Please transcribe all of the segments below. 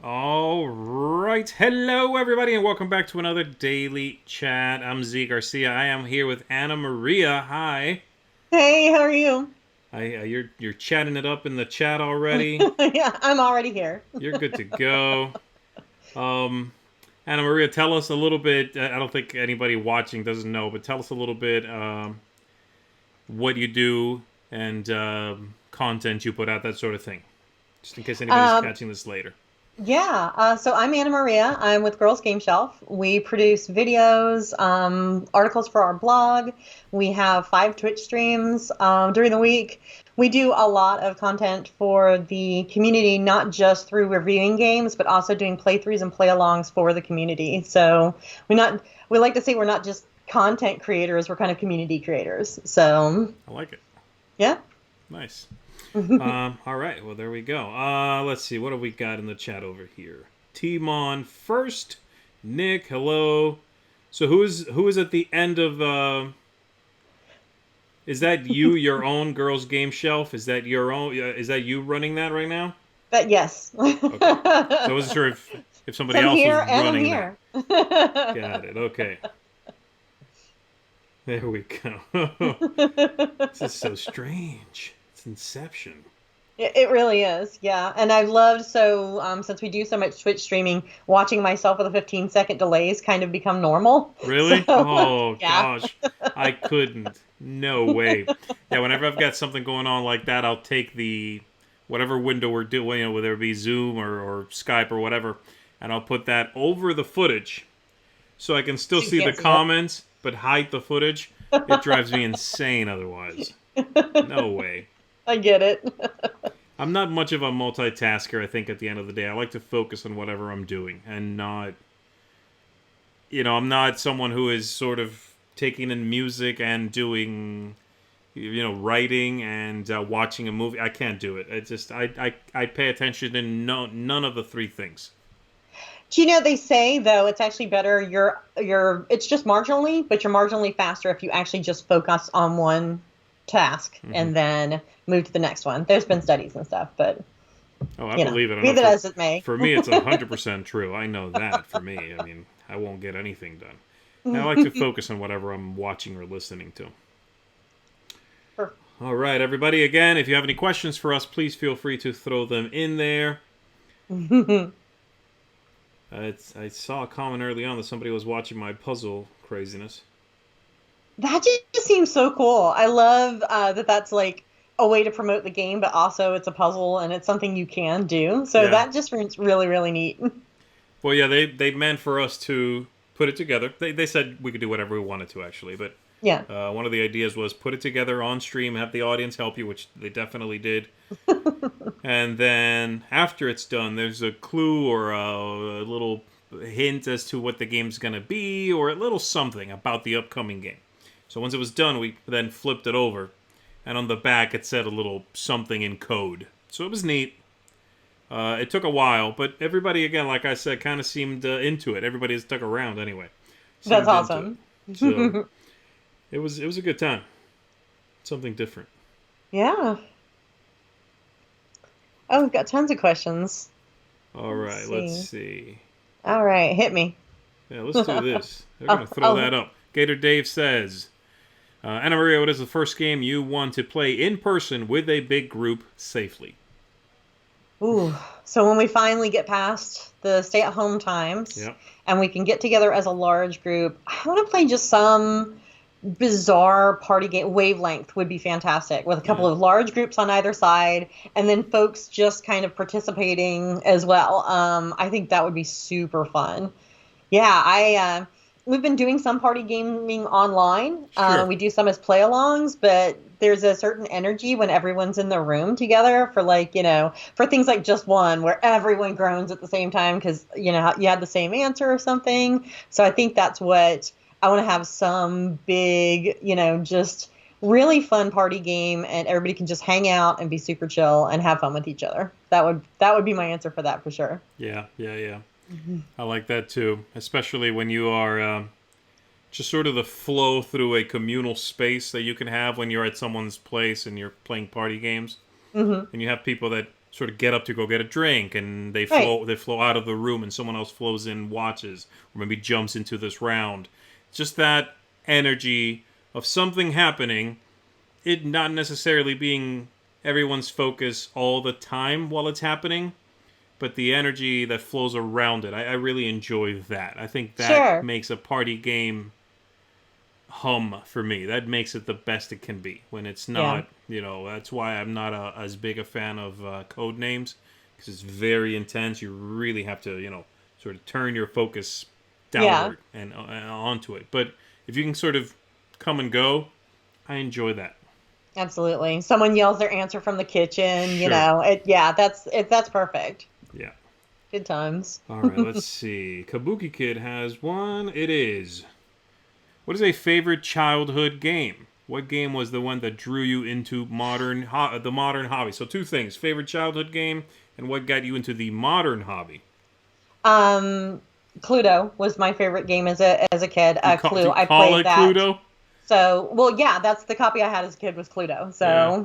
All right. Hello, everybody, and welcome back to another Daily Chat. I'm Z Garcia. I am here with AnnaMaria. Hi. Hey, how are you? You're chatting it up in the chat already. Yeah, I'm already here. You're good to go. Um, AnnaMaria, tell us a little bit. I don't think anybody watching doesn't know, but tell us a little bit what you do and content you put out, that sort of thing, just in case anybody's Um, catching this later. yeah, so I'm Anna Maria. I'm with Girls Game Shelf. We produce videos, articles for our blog. We have 5 Twitch streams during the week. We do a lot of content for the community, not just through reviewing games, but also doing playthroughs and play-alongs for the community. So we like to say we're not just content creators, we're kind of community creators. So, I like it. yeah. Nice. All right. Well, there we go. Let's see. What have we got in the chat over here? Timon first. Nick, hello. So who is at the end of? Is that you? Your own girls' game shelf? Is that your own? Is that you running that right now? But yes. Okay. So I wasn't sure if So somebody I'm else was here and I'm running that. here. Got it. Okay. There we go. This is so strange. It's Inception. It really is, yeah. And I've loved since we do so much Twitch streaming, watching myself with a 15-second delays kind of become normal. So Really? Oh yeah. gosh, I couldn't. No way. Yeah, whenever I've got something going on like that, I'll take the whatever window we're doing, whether it be Zoom or Skype or whatever, and I'll put that over the footage so I can still So you see the can't see it. comments but hide the footage. It drives me insane otherwise. No way. I get it. I'm not much of a multitasker, I think, at the end of the day. I like to focus on whatever I'm doing and not, I'm not someone who is sort of taking in music and doing, writing and watching a movie. I can't do it. I pay attention to none of the three things. Do you know they say though it's actually better it's just marginally, but you're marginally faster if you actually just focus on one task Hmm. and then move to the next one. There's been studies and stuff, but Oh, I believe it. I be know that as it may. for me, it's 100% true. I know that for me. I mean, I won't get anything done. And I like to focus on whatever I'm watching or listening to. All right, everybody. Again, if you have any questions for us, please feel free to throw them in there. I saw a comment early on that somebody was watching my puzzle craziness. That just seems so cool. I love that's like a way to promote the game, but also it's a puzzle and it's something you can do. So Yeah. that just seems really, really neat. Well, yeah, they meant for us to put it together. They said we could do whatever we wanted to, actually. But Yeah. one of the ideas was put it together on stream, have the audience help you, which they definitely did. And then after it's done, there's a clue or a little hint as to what the game's going to be, or a little something about the upcoming game. So once it was done, we then flipped it over, and on the back it said a little something in code. So it was neat. It took a while, but everybody, again, like I said, kind of seemed into it. Everybody that stuck around anyway That's seemed into it. awesome. So it was a good time. Something different. Yeah. Oh, we've got tons of questions. All Let's right, let's see. see. All right, hit me. Yeah, let's do this. They're Oh, gonna throw oh, that up. Gator Dave says, Anna Maria, what is the first game you want to play in person with a big group safely? ooh. So when we finally get past the stay-at-home times Yep. and we can get together as a large group, I want to play just some bizarre party game. Wavelength would be fantastic with a couple Yeah. of large groups on either side and then folks just kind of participating as well. I think that would be super fun. Yeah, I we've been doing some party gaming online. Sure. We do some as play-alongs, but there's a certain energy when everyone's in the room together for for things like Just One, where everyone groans at the same time because you had the same answer or something. So I think that's what I want to have, some big, just really fun party game, and everybody can just hang out and be super chill and have fun with each other. That would be my answer for that for sure. Yeah, yeah, yeah. I like that too, especially when you are just sort of the flow through a communal space that you can have when you're at someone's place and you're playing party games. Hmm. And you have people that sort of get up to go get a drink, and they Right. flow out of the room, and someone else flows in, watches, or maybe jumps into this round. Just that energy of something happening, it not necessarily being everyone's focus all the time while it's happening, but the energy that flows around it. I really enjoy that. I think that Sure. makes a party game hum for me. That makes it the best it can be. When it's Yeah. not, that's why I'm not as big a fan of code names, because it's very intense. You really have to, sort of turn your focus Yeah. downward and onto it. But if you can sort of come and go, I enjoy that. Absolutely. Someone yells their answer from the kitchen, Sure. Yeah, that's perfect. Yeah. Good times. All right, let's see. Kabuki Kid has one. It is. What is a favorite childhood game? What game was the one that drew you into the modern hobby? So two things: favorite childhood game, and what got you into the modern hobby. Um, Cluedo was my favorite game as a kid. Do Clue. you I call played it that. Cluedo? So, well, yeah, that's the copy I had as a kid was Cluedo. Yeah.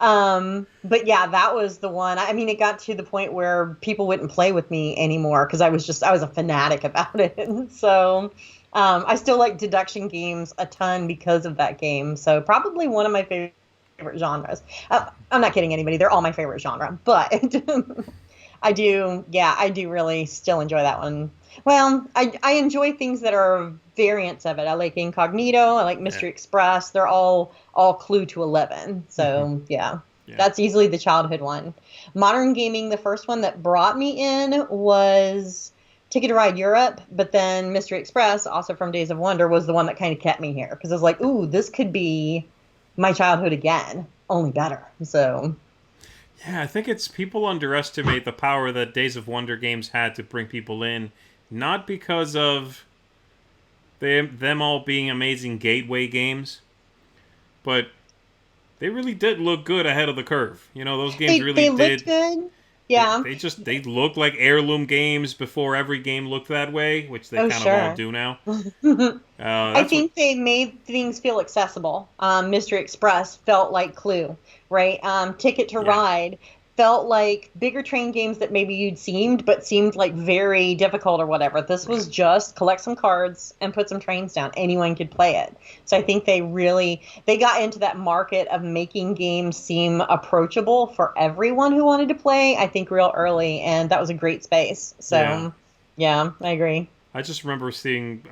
So, but yeah, that was the one. I mean, it got to the point where people wouldn't play with me anymore because I was a fanatic about it. So, I still like deduction games a ton because of that game. So, probably one of my favorite genres. I'm not kidding anybody. They're all my favorite genre, but I do really still enjoy that one. Well, I enjoy things that are variants of it. I like Incognito. I like Yeah. Mystery Express. They're all Clue to 11. So yeah, Yeah. that's easily the childhood one. Modern gaming, the first one that brought me in was Ticket to Ride Europe, but then Mystery Express, also from Days of Wonder, was the one that kind of kept me here because I was like, ooh, this could be my childhood again, only better. So Yeah, I think it's people underestimate the power that Days of Wonder games had to bring people in, not because of them all being amazing gateway games, but they really did look good ahead of the curve. Those games really they looked did. good. They, Yeah. they just they looked like heirloom games before every game looked that way, which they Oh, kind of all sure. do now. I That's what. think they made things feel accessible. Mystery Express felt like Clue, right? Ticket to Yeah, Ride felt like bigger train games that maybe you'd seemed like very difficult or whatever. This was right. just collect some cards and put some trains down. Anyone could play it. So I think they got into that market of making games seem approachable for everyone who wanted to play, I think real early, and that was a great space. Yeah. So yeah, I agree. I just remember seeing.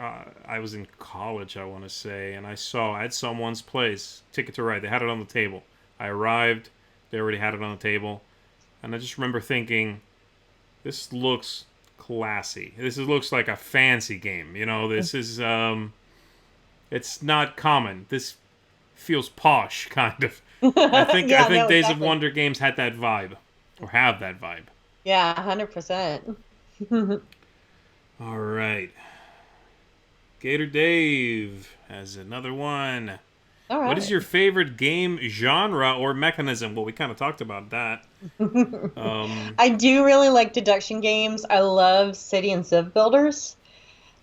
I was in college, I want to say, and I saw at someone's place Ticket to Ride. They had it on the table. I arrived. They already had it on the table. And I just remember thinking, this looks classy. Looks like a fancy game. This is it's not common. This feels posh, kind of. I Yeah, think no, Days of exactly. Wonder games had that vibe, or have that vibe. Yeah, 100%. All right, Gator Dave has another one. All What is right. your favorite game genre or mechanism? Well, we kind of talked about that. Um, I do really like deduction games. I love city and civ builders.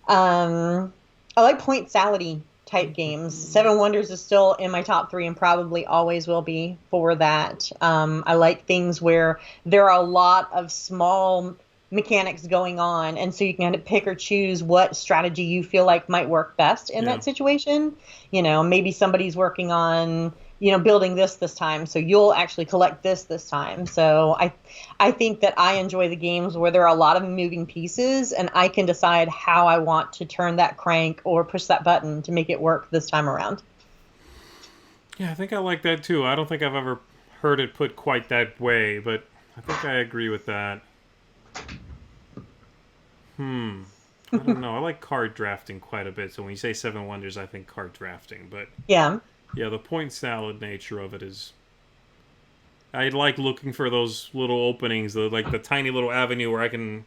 I like point salady type games. Seven Wonders is still in my top three and probably always will be for that. I like things where there are a lot of small mechanics going on, and so you can kind of pick or choose what strategy you feel like might work best in yeah. that situation. Maybe somebody's working on building this time, so you'll actually collect this time. So I think that I enjoy the games where there are a lot of moving pieces and I can decide how I want to turn that crank or push that button to make it work this time around. Yeah, I think I like that too. I don't think I've ever heard it put quite that way, but I think I agree with that. I don't know. I like card drafting quite a bit. So when you say Seven Wonders, I think card drafting. But Yeah. yeah, the point salad nature of it is. I like looking for those little openings, like the tiny little avenue where I can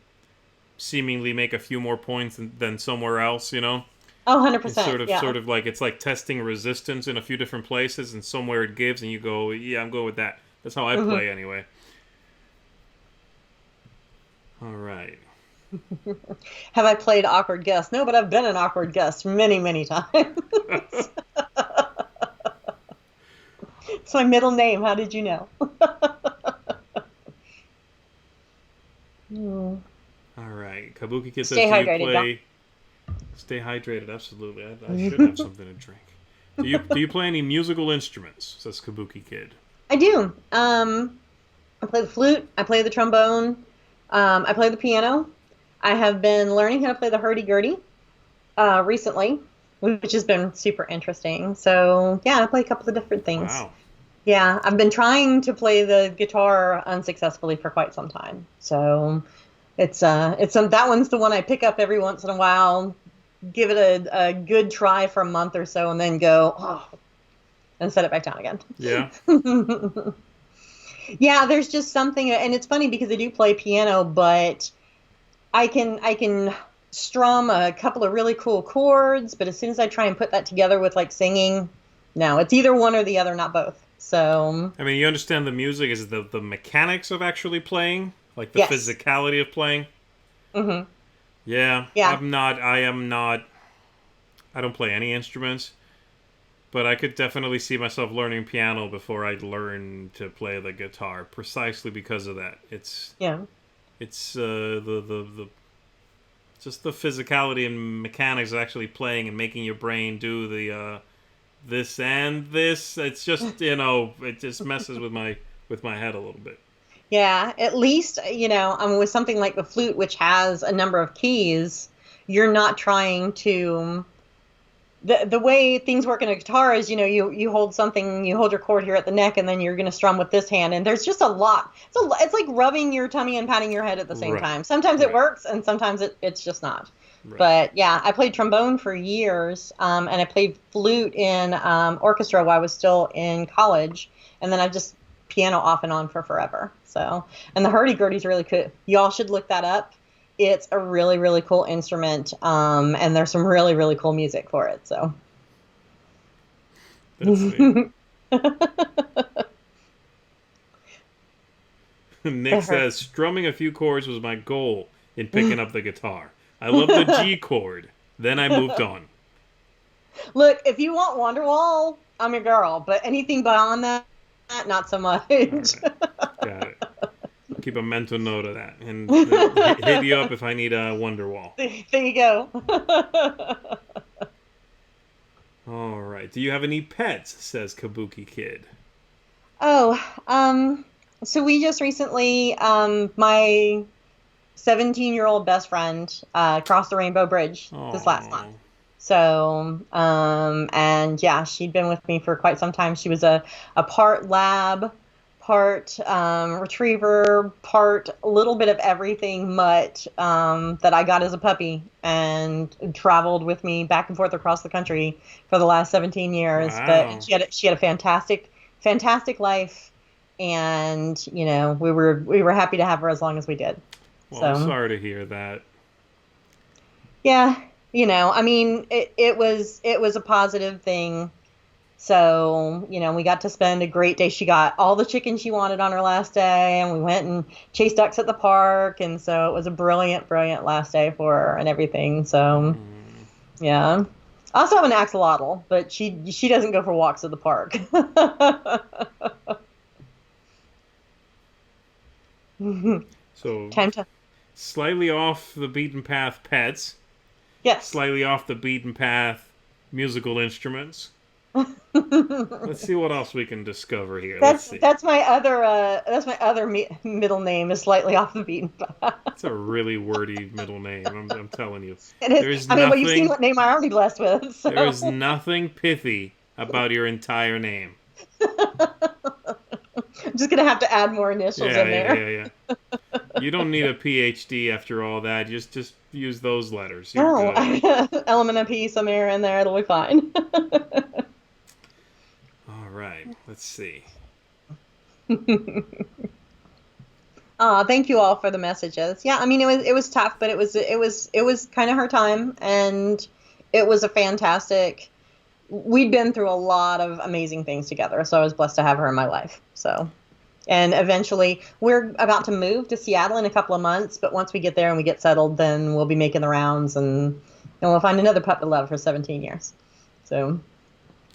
seemingly make a few more points than somewhere else. Oh, It's 100%. Yeah. sort of like it's like testing resistance in a few different places, and somewhere it gives, and you go, yeah, I'm going with that. That's how I Hmm. play anyway. All right. Have I played Awkward Guest? No, but I've been an Awkward Guest many, many times. It's my middle name. How did you know? Mm. All right. Kabuki Kid says, Stay do you hydrated, y'all. play... Stay hydrated, absolutely. I should have something to drink. Do you play any musical instruments? Says Kabuki Kid. I do. I play the flute. I play the trombone. I play the piano. I have been learning how to play the hurdy-gurdy recently, which has been super interesting. So yeah, I play a couple of different things. Wow. Yeah, I've been trying to play the guitar unsuccessfully for quite some time. So that one's the one I pick up every once in a while, give it a good try for a month or so, and then go, oh, and set it back down again. Yeah. Yeah, there's just something, and it's funny because I do play piano, but I can strum a couple of really cool chords, but as soon as I try and put that together with like singing, no, it's either one or the other, not both. So I mean, you understand the music is the mechanics of actually playing, like the yes. physicality of playing. Mm-hmm. Yeah, Yeah. I am not. I don't play any instruments, but I could definitely see myself learning piano before I learn to play the guitar, precisely because of that. It's Yeah. the just the physicality and mechanics of actually playing and making your brain do the this and this. It's just it just messes with my head a little bit. Yeah, at least, with something like the flute, which has a number of keys, you're not trying to. The way things work in a guitar is, you hold something, you hold your chord here at the neck, and then you're going to strum with this hand. And there's just a lot. It's like rubbing your tummy and patting your head at the same time. Sometimes it works, and sometimes it's just not. Right. But yeah, I played trombone for years, and I played flute in orchestra while I was still in college. And then I've just piano off and on for forever. So, and the hurdy-gurdy's really cool. Y'all should look that up. It's a really, really cool instrument, and there's some really, really cool music for it. So, that's neat. Nick says, strumming a few chords was my goal in picking up the guitar. I love the G chord. Then I moved on. Look, if you want Wonderwall, I'm your girl. But anything beyond that, not so much. Right. Got it. Keep a mental note of that, and hit you up if I need a Wonderwall. There you go. All right. Do you have any pets? Says Kabuki Kid. Oh, so we just recently, my 17-year-old best friend crossed the Rainbow Bridge this last month. So, and yeah, she'd been with me for quite some time. She was a part lab, part retriever, part a little bit of everything mutt that I got as a puppy, and traveled with me back and forth across the country for the last 17 years. Wow. But she had a fantastic life, and we were happy to have her as long as we did. Well, I'm sorry to hear that. Yeah, I mean, it was a positive thing. So, we got to spend a great day. She got all the chicken she wanted on her last day, and we went and chased ducks at the park. And so it was a brilliant, brilliant last day for her and everything. So, yeah. I also have an axolotl, but she doesn't go for walks at the park. So, time to slightly off the beaten path pets. Yes. Slightly off the beaten path musical instruments. Let's see what else we can discover here. That's my other middle name is slightly off the beaten path. It's a really wordy middle name. I'm telling you. You've seen what name I'm already blessed with. So. There is nothing pithy about your entire name. I'm just gonna have to add more initials in there. Yeah. You don't need a PhD after all that. Just use those letters. No, element of P, Samara in there. It'll be fine. All right. Let's see. Thank you all for the messages. Yeah, I mean it was tough, but it was kind of her time, and it was a fantastic. We'd been through a lot of amazing things together, so I was blessed to have her in my life. So, and eventually we're about to move to Seattle in a couple of months, but once we get there and we get settled, then we'll be making the rounds, and we'll find another pup to love for 17 years. So,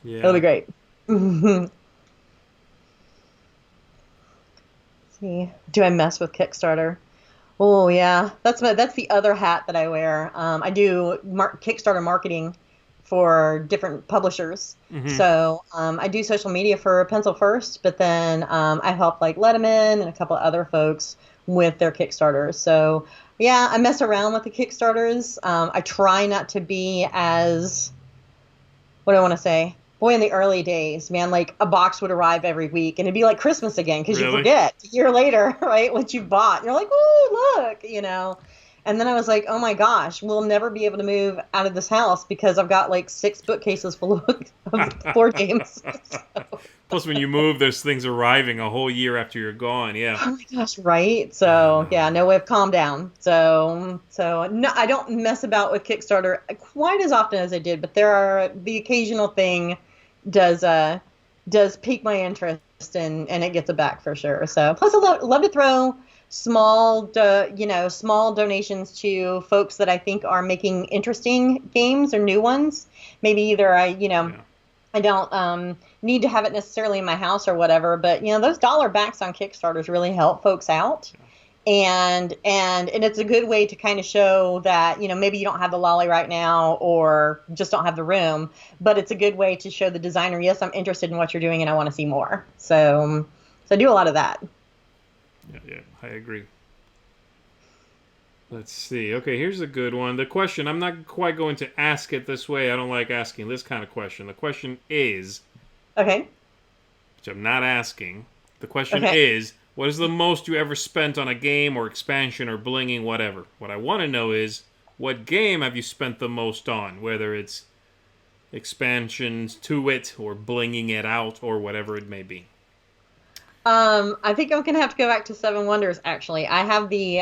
yeah, it'll be great. See, do I mess with Kickstarter? Oh yeah, that's the other hat that I wear. I do Kickstarter marketing for different publishers. Hmm. So I do social media for Pencil First, but then I help like Letterman and a couple of other folks with their Kickstarters. So yeah, I mess around with the Kickstarters. I try not to be as, what do I want to say? Boy, in the early days, man, like a box would arrive every week and it'd be like Christmas again because you Really? forget a year later, right, what you bought. And you're like, oh, look, you know. And then I was like, oh my gosh, we'll never be able to move out of this house because I've got like 6 bookcases full of board games. So, Plus, when you move, there's things arriving a whole year after you're gone. Yeah. oh my gosh, right? I So yeah, know. no way of calm down. So no, I don't mess about with Kickstarter quite as often as I did, but there are the occasional thing does does pique my interest and it gets it back for sure. So plus I love to throw small donations to folks that I think are making interesting games or new ones. Maybe either Yeah. I don't need to have it necessarily in my house or whatever, but those dollar backs on Kickstarters really help folks out. And it's a good way to kind of show that maybe you don't have the lolly right now or just don't have the room, but it's a good way to show the designer, yes, I'm interested in what you're doing and I want to see more. So I do a lot of that. Yeah. Yeah. I agree. Let's see. Okay, here's a good one. The question, I'm not quite going to ask it this way. I don't like asking this kind of question. The question is, Okay. which I'm not asking, the question Okay. is, what is the most you ever spent on a game or expansion or blinging, whatever? What I want to know is, what game have you spent the most on? Whether it's expansions to it or blinging it out or whatever it may be. I think I'm gonna have to go back to Seven Wonders. Actually, I have the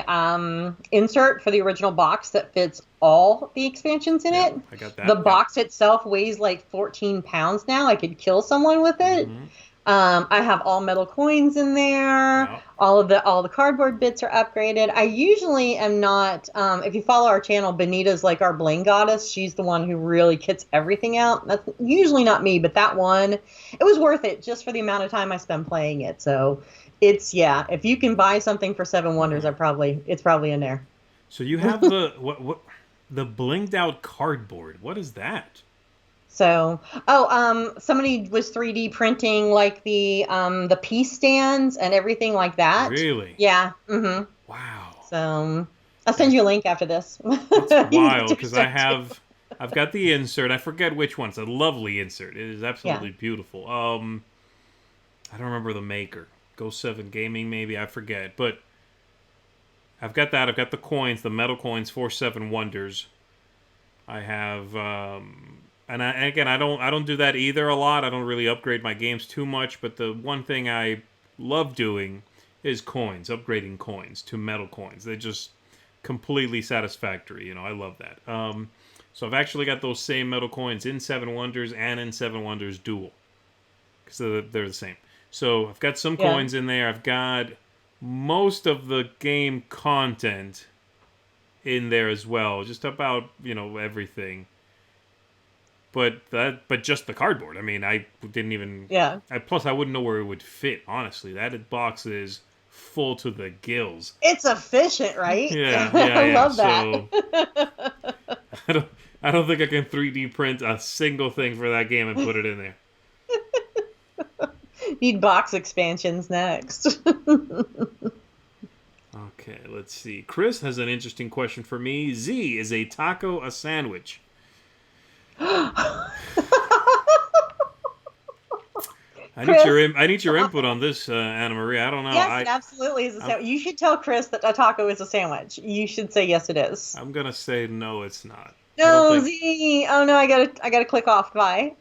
insert for the original box that fits all the expansions in Yep, it. I got The that. Yep. box itself weighs like 14 pounds now. I could kill someone with it. Mm-hmm. I have all metal coins in there. Yep. All the cardboard bits are upgraded. I usually am not. If you follow our channel, Benita's like our bling goddess. She's the one who really kits everything out. That's usually not me, but that one, it was worth it just for the amount of time I spent playing it. So it's yeah. If you can buy something for Seven Wonders, it's probably in there. So you have the the blinged out cardboard. What is that? So, somebody was 3D printing like the piece stands and everything like that. Really? Yeah. Mm-hmm. Wow. So, I'll send That's you a link after this. that's You can wild do because so too. I've got the insert. I forget which one. It's a lovely insert. It is Yeah. absolutely beautiful. I don't remember the maker. Go 7 Gaming maybe. I forget. But I've got that. I've got the coins, the metal coins for 7 Wonders. I have and again, I don't do that either a lot. I don't really upgrade my games too much, but the one thing I love doing is coins, upgrading coins to metal coins. They're just completely satisfactory. I love that. So I've actually got those same metal coins in 7 Wonders and in 7 Wonders Duel because they're the same. So I've got some Yeah. coins in there. I've got most of the game content in there as well, just about everything. But just the cardboard. I mean, I didn't even. Yeah. Plus, I wouldn't know where it would fit. Honestly, that box is full to the gills. It's efficient, right? Yeah, yeah, I yeah. love that. So I don't, I don't think I can 3D print a single thing for that game and put it in there. Need box expansions next. Okay, let's see. Chris has an interesting question for me. Z, is a taco a sandwich? Chris, I need your input on this, AnnaMaria. I don't know. yes, it absolutely is a I'm, sandwich. You should tell Chris that a taco is a sandwich. You should say yes, it is. I'm gonna say no. It's not. I don't No, think. Z. Oh no, I gotta click off. Bye.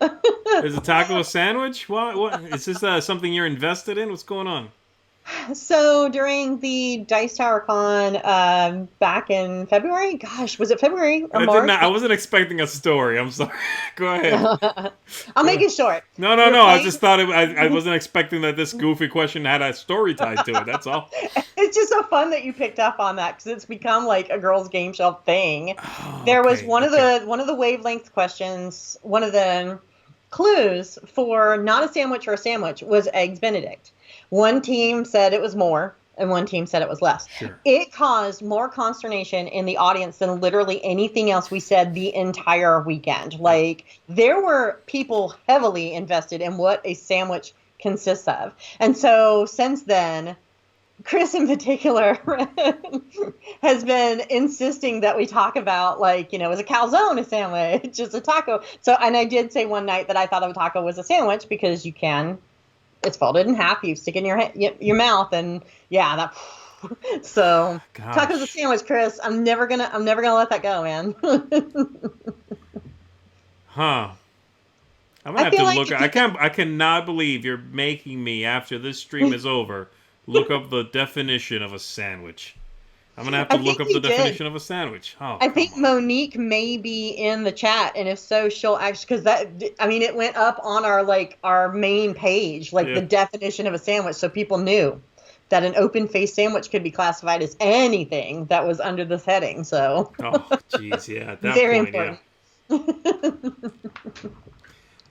Is a taco a sandwich? What? What? Is this something you're invested in? What's going on? So during the Dice Tower Con back in February, gosh, was it February or I did March? not. I wasn't expecting a story. I'm sorry. Go ahead. I'll Go make ahead. it short. No, We no, were no. I playing. just thought I wasn't expecting that this goofy question had a story tied to it. That's all. It's just so fun that you picked up on that because it's become like a girls' game shelf thing. Oh, There was okay. Okay. one of the wavelength questions. One of the clues for not a sandwich or a sandwich was eggs Benedict. One team said it was more, and one team said it was less. Sure. It caused more consternation in the audience than literally anything else we said the entire weekend. Like, there were people heavily invested in what a sandwich consists of. And so since then, Chris in particular has been insisting that we talk about, like, is a calzone a sandwich, just a taco. So, and I did say one night that I thought a taco was a sandwich because it's folded in half. You stick it in your mouth, and yeah, that. So, Gosh. Taco's a sandwich, Chris. I'm never gonna let that go, man. Huh. I'm gonna have to look. I cannot believe you're making me, after this stream is over, look up the definition of a sandwich. I'm gonna have to look up the definition of a sandwich. Oh, I think Monique may be in the chat, and if so, she'll actually, because it went up on our main page, the definition of a sandwich, so people knew that an open-faced sandwich could be classified as anything that was under this heading. So. Oh, jeez, yeah, at that very point, important. Yeah.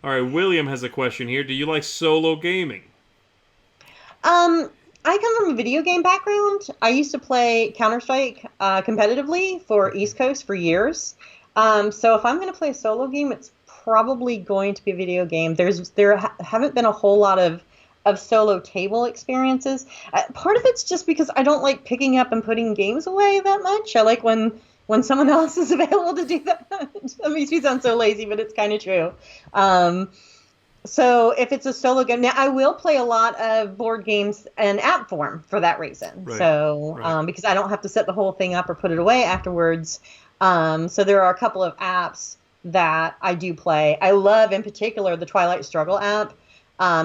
All right, William has a question here. Do you like solo gaming? I come from a video game background. I used to play Counter-Strike competitively for East Coast for years. So if I'm going to play a solo game, it's probably going to be a video game. There haven't been a whole lot of solo table experiences. Part of it's just because I don't like picking up and putting games away that much. I like when someone else is available to do that. That makes me sound so lazy, but it's kind of true. So if it's a solo game, now I will play a lot of board games in app form for that reason. Right. So because I don't have to set the whole thing up or put it away afterwards. So there are a couple of apps that I do play. I love in particular the Twilight Struggle app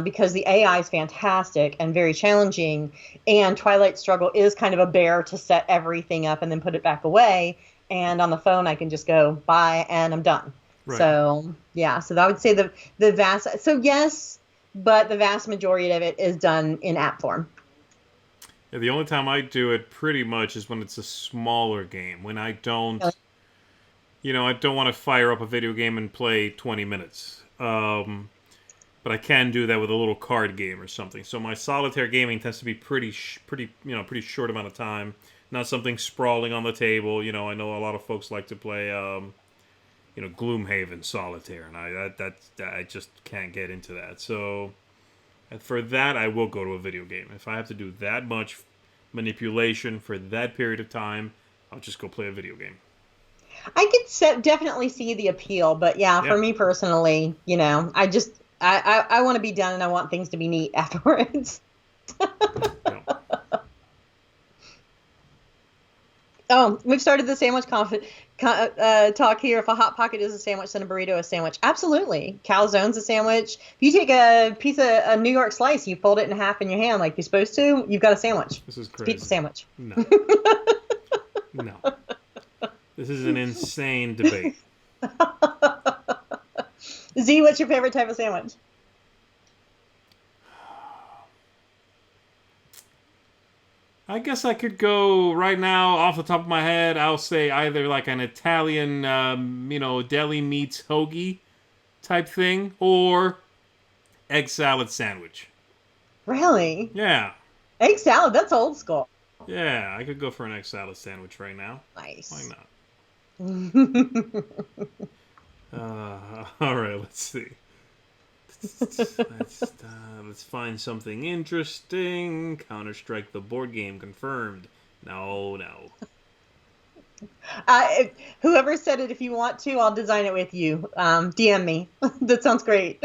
because the AI is fantastic and very challenging. And Twilight Struggle is kind of a bear to set everything up and then put it back away. And on the phone, I can just go bye and I'm done. Right. So, yeah, so I would say the vast, so yes, but the vast majority of it is done in app form. Yeah, the only time I do it pretty much is when it's a smaller game, when I don't, I don't want to fire up a video game and play 20 minutes. But I can do that with a little card game or something. So my solitaire gaming tends to be pretty short amount of time, not something sprawling on the table. I know a lot of folks like to play, Gloomhaven solitaire, and I just can't get into that. So for that, I will go to a video game. If I have to do that much manipulation for that period of time, I'll just go play a video game. I could definitely see the appeal, but for me personally, I want to be done and I want things to be neat afterwards. Oh, we've started the sandwich talk here. If a Hot Pocket is a sandwich, then a burrito is a sandwich. Absolutely. Calzone's a sandwich. If you take a piece of a New York slice, you fold it in half in your hand like you're supposed to, you've got a sandwich. This is crazy. It's a pizza sandwich. No. No. This is an insane debate. Z, what's your favorite type of sandwich? I guess I could go right now off the top of my head. I'll say either like an Italian, deli meets hoagie type thing, or egg salad sandwich. Really? Yeah. Egg salad, that's old school. Yeah, I could go for an egg salad sandwich right now. Nice. Why not? All right, let's see. Let's find something interesting. Counter-Strike the board game confirmed. No. Whoever said it, if you want to, I'll design it with you. DM me. That sounds great.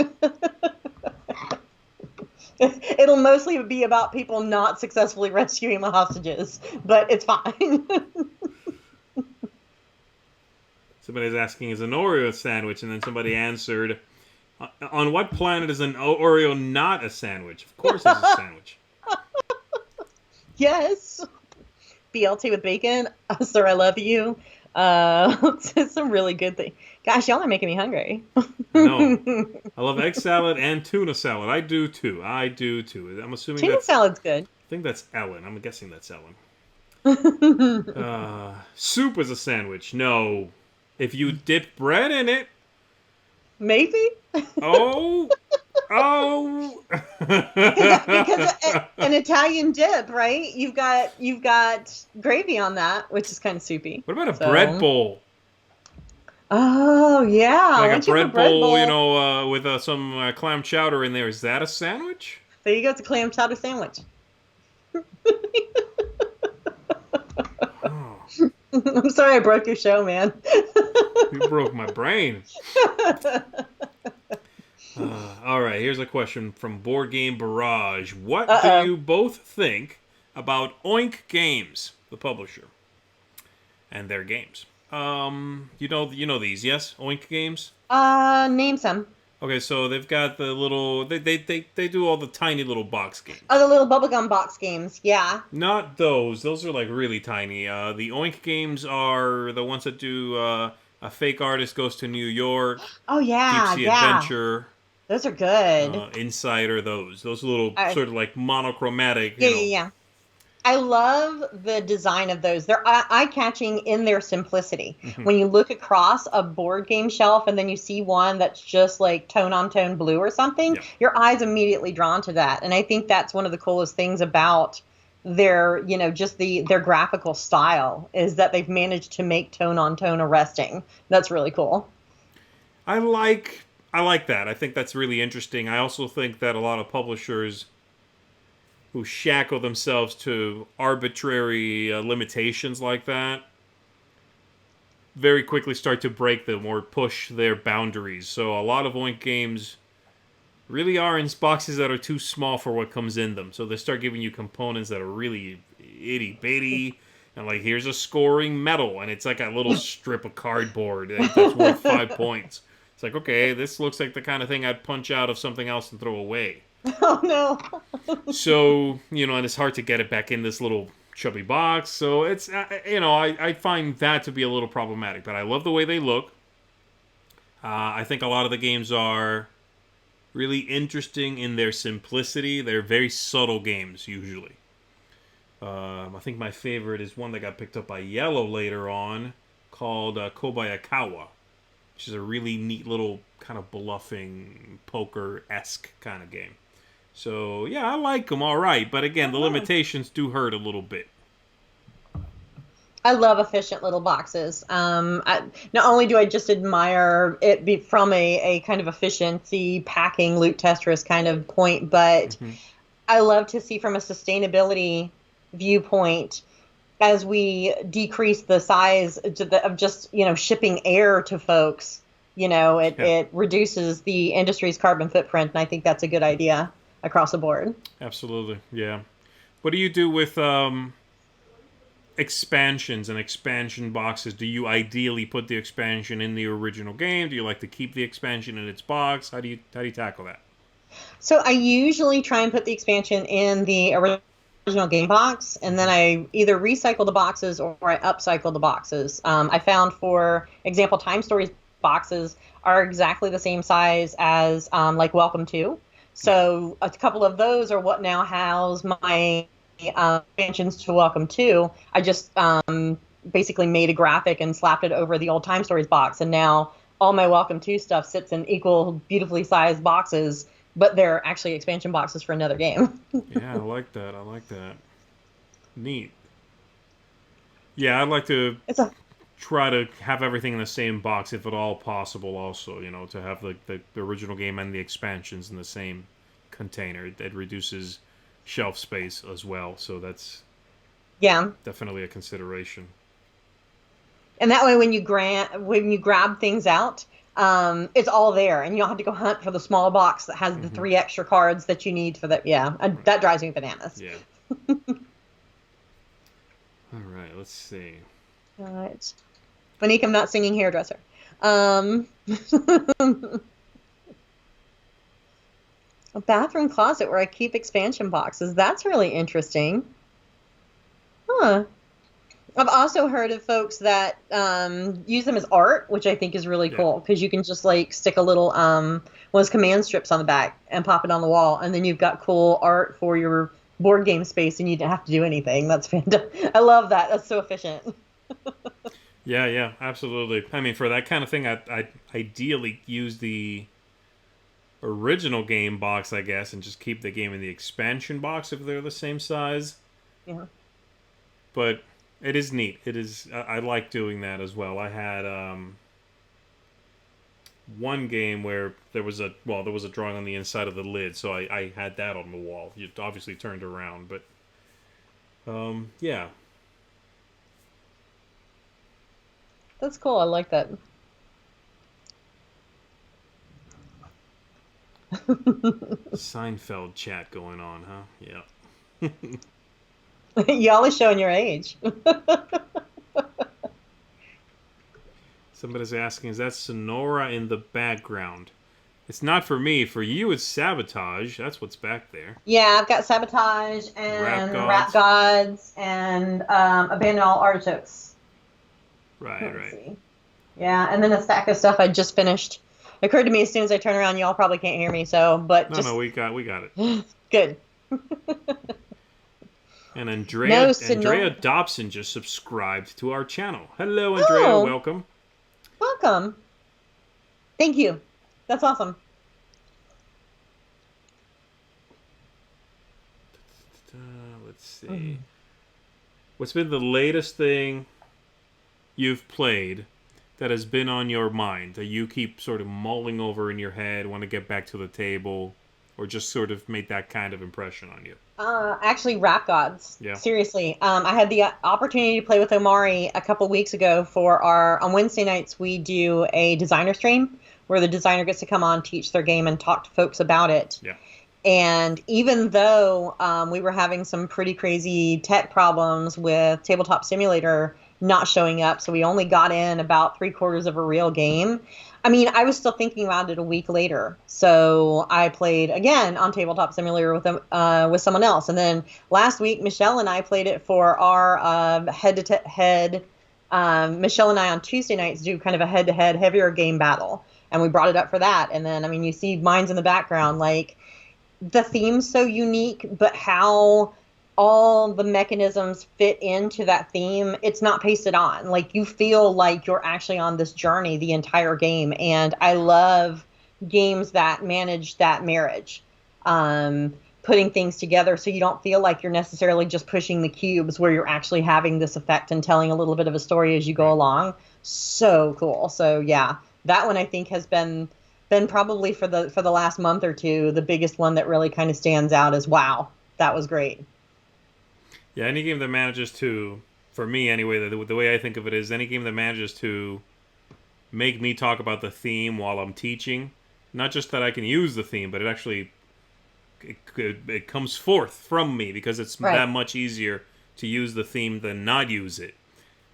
It'll mostly be about people not successfully rescuing the hostages, but it's fine. Somebody's asking, is an Oreo a sandwich? And then somebody answered, on what planet is an Oreo not a sandwich? Of course it's a sandwich. Yes. BLT with bacon. Sir, I love you. It's some really good thing. Gosh, y'all are making me hungry. No. I love egg salad and tuna salad. I do too. I'm assuming tuna salad's good. I think that's Ellen. I'm guessing that's Ellen. Soup is a sandwich. No. If you dip bread in it. Maybe. Oh. Oh. Because an Italian dip, right? You've got gravy on that, which is kind of soupy. What about a bread So, bowl? oh yeah, Like a once you have a bread bread bowl, bowl, with some clam chowder in there. Is that a sandwich? there you go. It's a clam chowder sandwich. Oh, I'm sorry I broke your show, man. you broke my brain. All right, here's a question from Board Game Barrage. What do Uh-oh. you both think about Oink Games, the publisher, and their games? You know these, yes? Oink Games? Name some. Okay, so they've got the little they do all the tiny little box games. Oh, the little bubblegum box games. Yeah. Not those. Those are like really tiny. The Oink games are the ones that do a fake artist goes to New York, Oh Deep yeah, Sea yeah. Adventure, Those are good. Insider. Those little I, sort of like monochromatic. yeah, yeah, yeah. I love the design of those. They're eye-catching in their simplicity. Mhm. When you look across a board game shelf and then you see one that's just like tone-on-tone blue or something, Yeah. your eye's immediately drawn to that. And I think that's one of the coolest things about just their graphical style is that they've managed to make tone-on-tone arresting. That's really cool. I like that. I think that's really interesting. I also think that a lot of publishers who shackle themselves to arbitrary limitations like that very quickly start to break them or push their boundaries. So a lot of Oink games really are in boxes that are too small for what comes in them. So they start giving you components that are really itty bitty. And like, here's a scoring medal, and it's like a little strip of cardboard that's worth 5 points. It's like, okay, this looks like the kind of thing I'd punch out of something else and throw away. Oh no. So, and it's hard to get it back in this little chubby box. So it's, I find that to be a little problematic. But I love the way they look. I think a lot of the games are really interesting in their simplicity. They're very subtle games, usually. I think my favorite is one that got picked up by Yellow later on, called Kobayakawa, which is a really neat little kind of bluffing, poker-esque kind of game. So, yeah, I like them all right. But again, the limitations do hurt a little bit. I love efficient little boxes. Not only do I just admire it be from a kind of efficiency, packing, loot testress kind of point, but I love to see from a sustainability viewpoint as we decrease the size of just, shipping air to folks, it reduces the industry's carbon footprint. And I think that's a good idea across the board. Absolutely, yeah. What do you do with expansions and expansion boxes? Do you ideally put the expansion in the original game? Do you like to keep the expansion in its box? How do you tackle that? So I usually try and put the expansion in the original game box, and then I either recycle the boxes or I upcycle the boxes. I found, for example, Time Stories boxes are exactly the same size as like Welcome To. So a couple of those are what now house my expansions to Welcome To. I just basically made a graphic and slapped it over the old Time Stories box, and now all my Welcome To stuff sits in equal, beautifully sized boxes, but they're actually expansion boxes for another game. Yeah, I like that. Neat. Yeah, I'd like to try to have everything in the same box if at all possible also, to have the original game and the expansions in the same container. It reduces shelf space as well, so that's definitely a consideration. And that way when you grab things out, it's all there, and you don't have to go hunt for the small box that has the 3 extra cards that you need for that. Yeah, and that drives me bananas. Yeah. All right, let's see. All right. Monique, I'm not singing hairdresser. A bathroom closet where I keep expansion boxes. That's really interesting. Huh. I've also heard of folks that use them as art, which I think is really cool, because you can just like stick a little one of those command strips on the back and pop it on the wall, and then you've got cool art for your board game space, and you don't have to do anything. That's fantastic. I love that. That's so efficient. Yeah, absolutely. I mean, for that kind of thing, I ideally use the original game box, I guess, and just keep the game in the expansion box if they're the same size. Yeah. But it is neat. It is. I like doing that as well. I had one game where there was a drawing on the inside of the lid, so I had that on the wall. It obviously turned around, but yeah. That's cool. I like that. Seinfeld chat going on, huh? Yeah. Y'all are showing your age. Somebody's asking, is that Sonora in the background? It's not for me. For you, it's Sabotage. That's what's back there. Yeah, I've got Sabotage and Rap Gods and Abandon All Artichokes. Right. See. Yeah, and then a stack of stuff I just finished. It occurred to me as soon as I turn around, y'all probably can't hear me. So, but no, we got it. Good. And Andrea Dobson just subscribed to our channel. Hello, Andrea. Welcome. Welcome. Thank you. That's awesome. Let's see. What's been the latest thing you've played that has been on your mind, that you keep sort of mulling over in your head, want to get back to the table, or just sort of made that kind of impression on you? Actually, Rap Gods. Yeah. Seriously. I had the opportunity to play with Omari a couple weeks ago on Wednesday nights, we do a designer stream where the designer gets to come on, teach their game, and talk to folks about it. Yeah. And even though we were having some pretty crazy tech problems with Tabletop Simulator not showing up, so we only got in about 3/4 of a real game. I mean, I was still thinking about it a week later. So I played again on Tabletop Simulator with someone else. And then last week, Michelle and I played it for our head-to-head. Michelle and I on Tuesday nights do kind of a head-to-head heavier game battle. And we brought it up for that. And then, I mean, you see mines in the background. Like, the theme's so unique, but how all the mechanisms fit into that theme, it's not pasted on. Like, you feel like you're actually on this journey the entire game. And I love games that manage that marriage, putting things together so you don't feel like you're necessarily just pushing the cubes, where you're actually having this effect and telling a little bit of a story as you go along. So cool. So yeah, that one I think has been probably for the last month or two, the biggest one that really kind of stands out as, wow, that was great. Yeah, any game that manages to, for me anyway, the way I think of it is any game that manages to make me talk about the theme while I'm teaching. Not just that I can use the theme, but it actually it comes forth from me because it's that much easier to use the theme than not use it.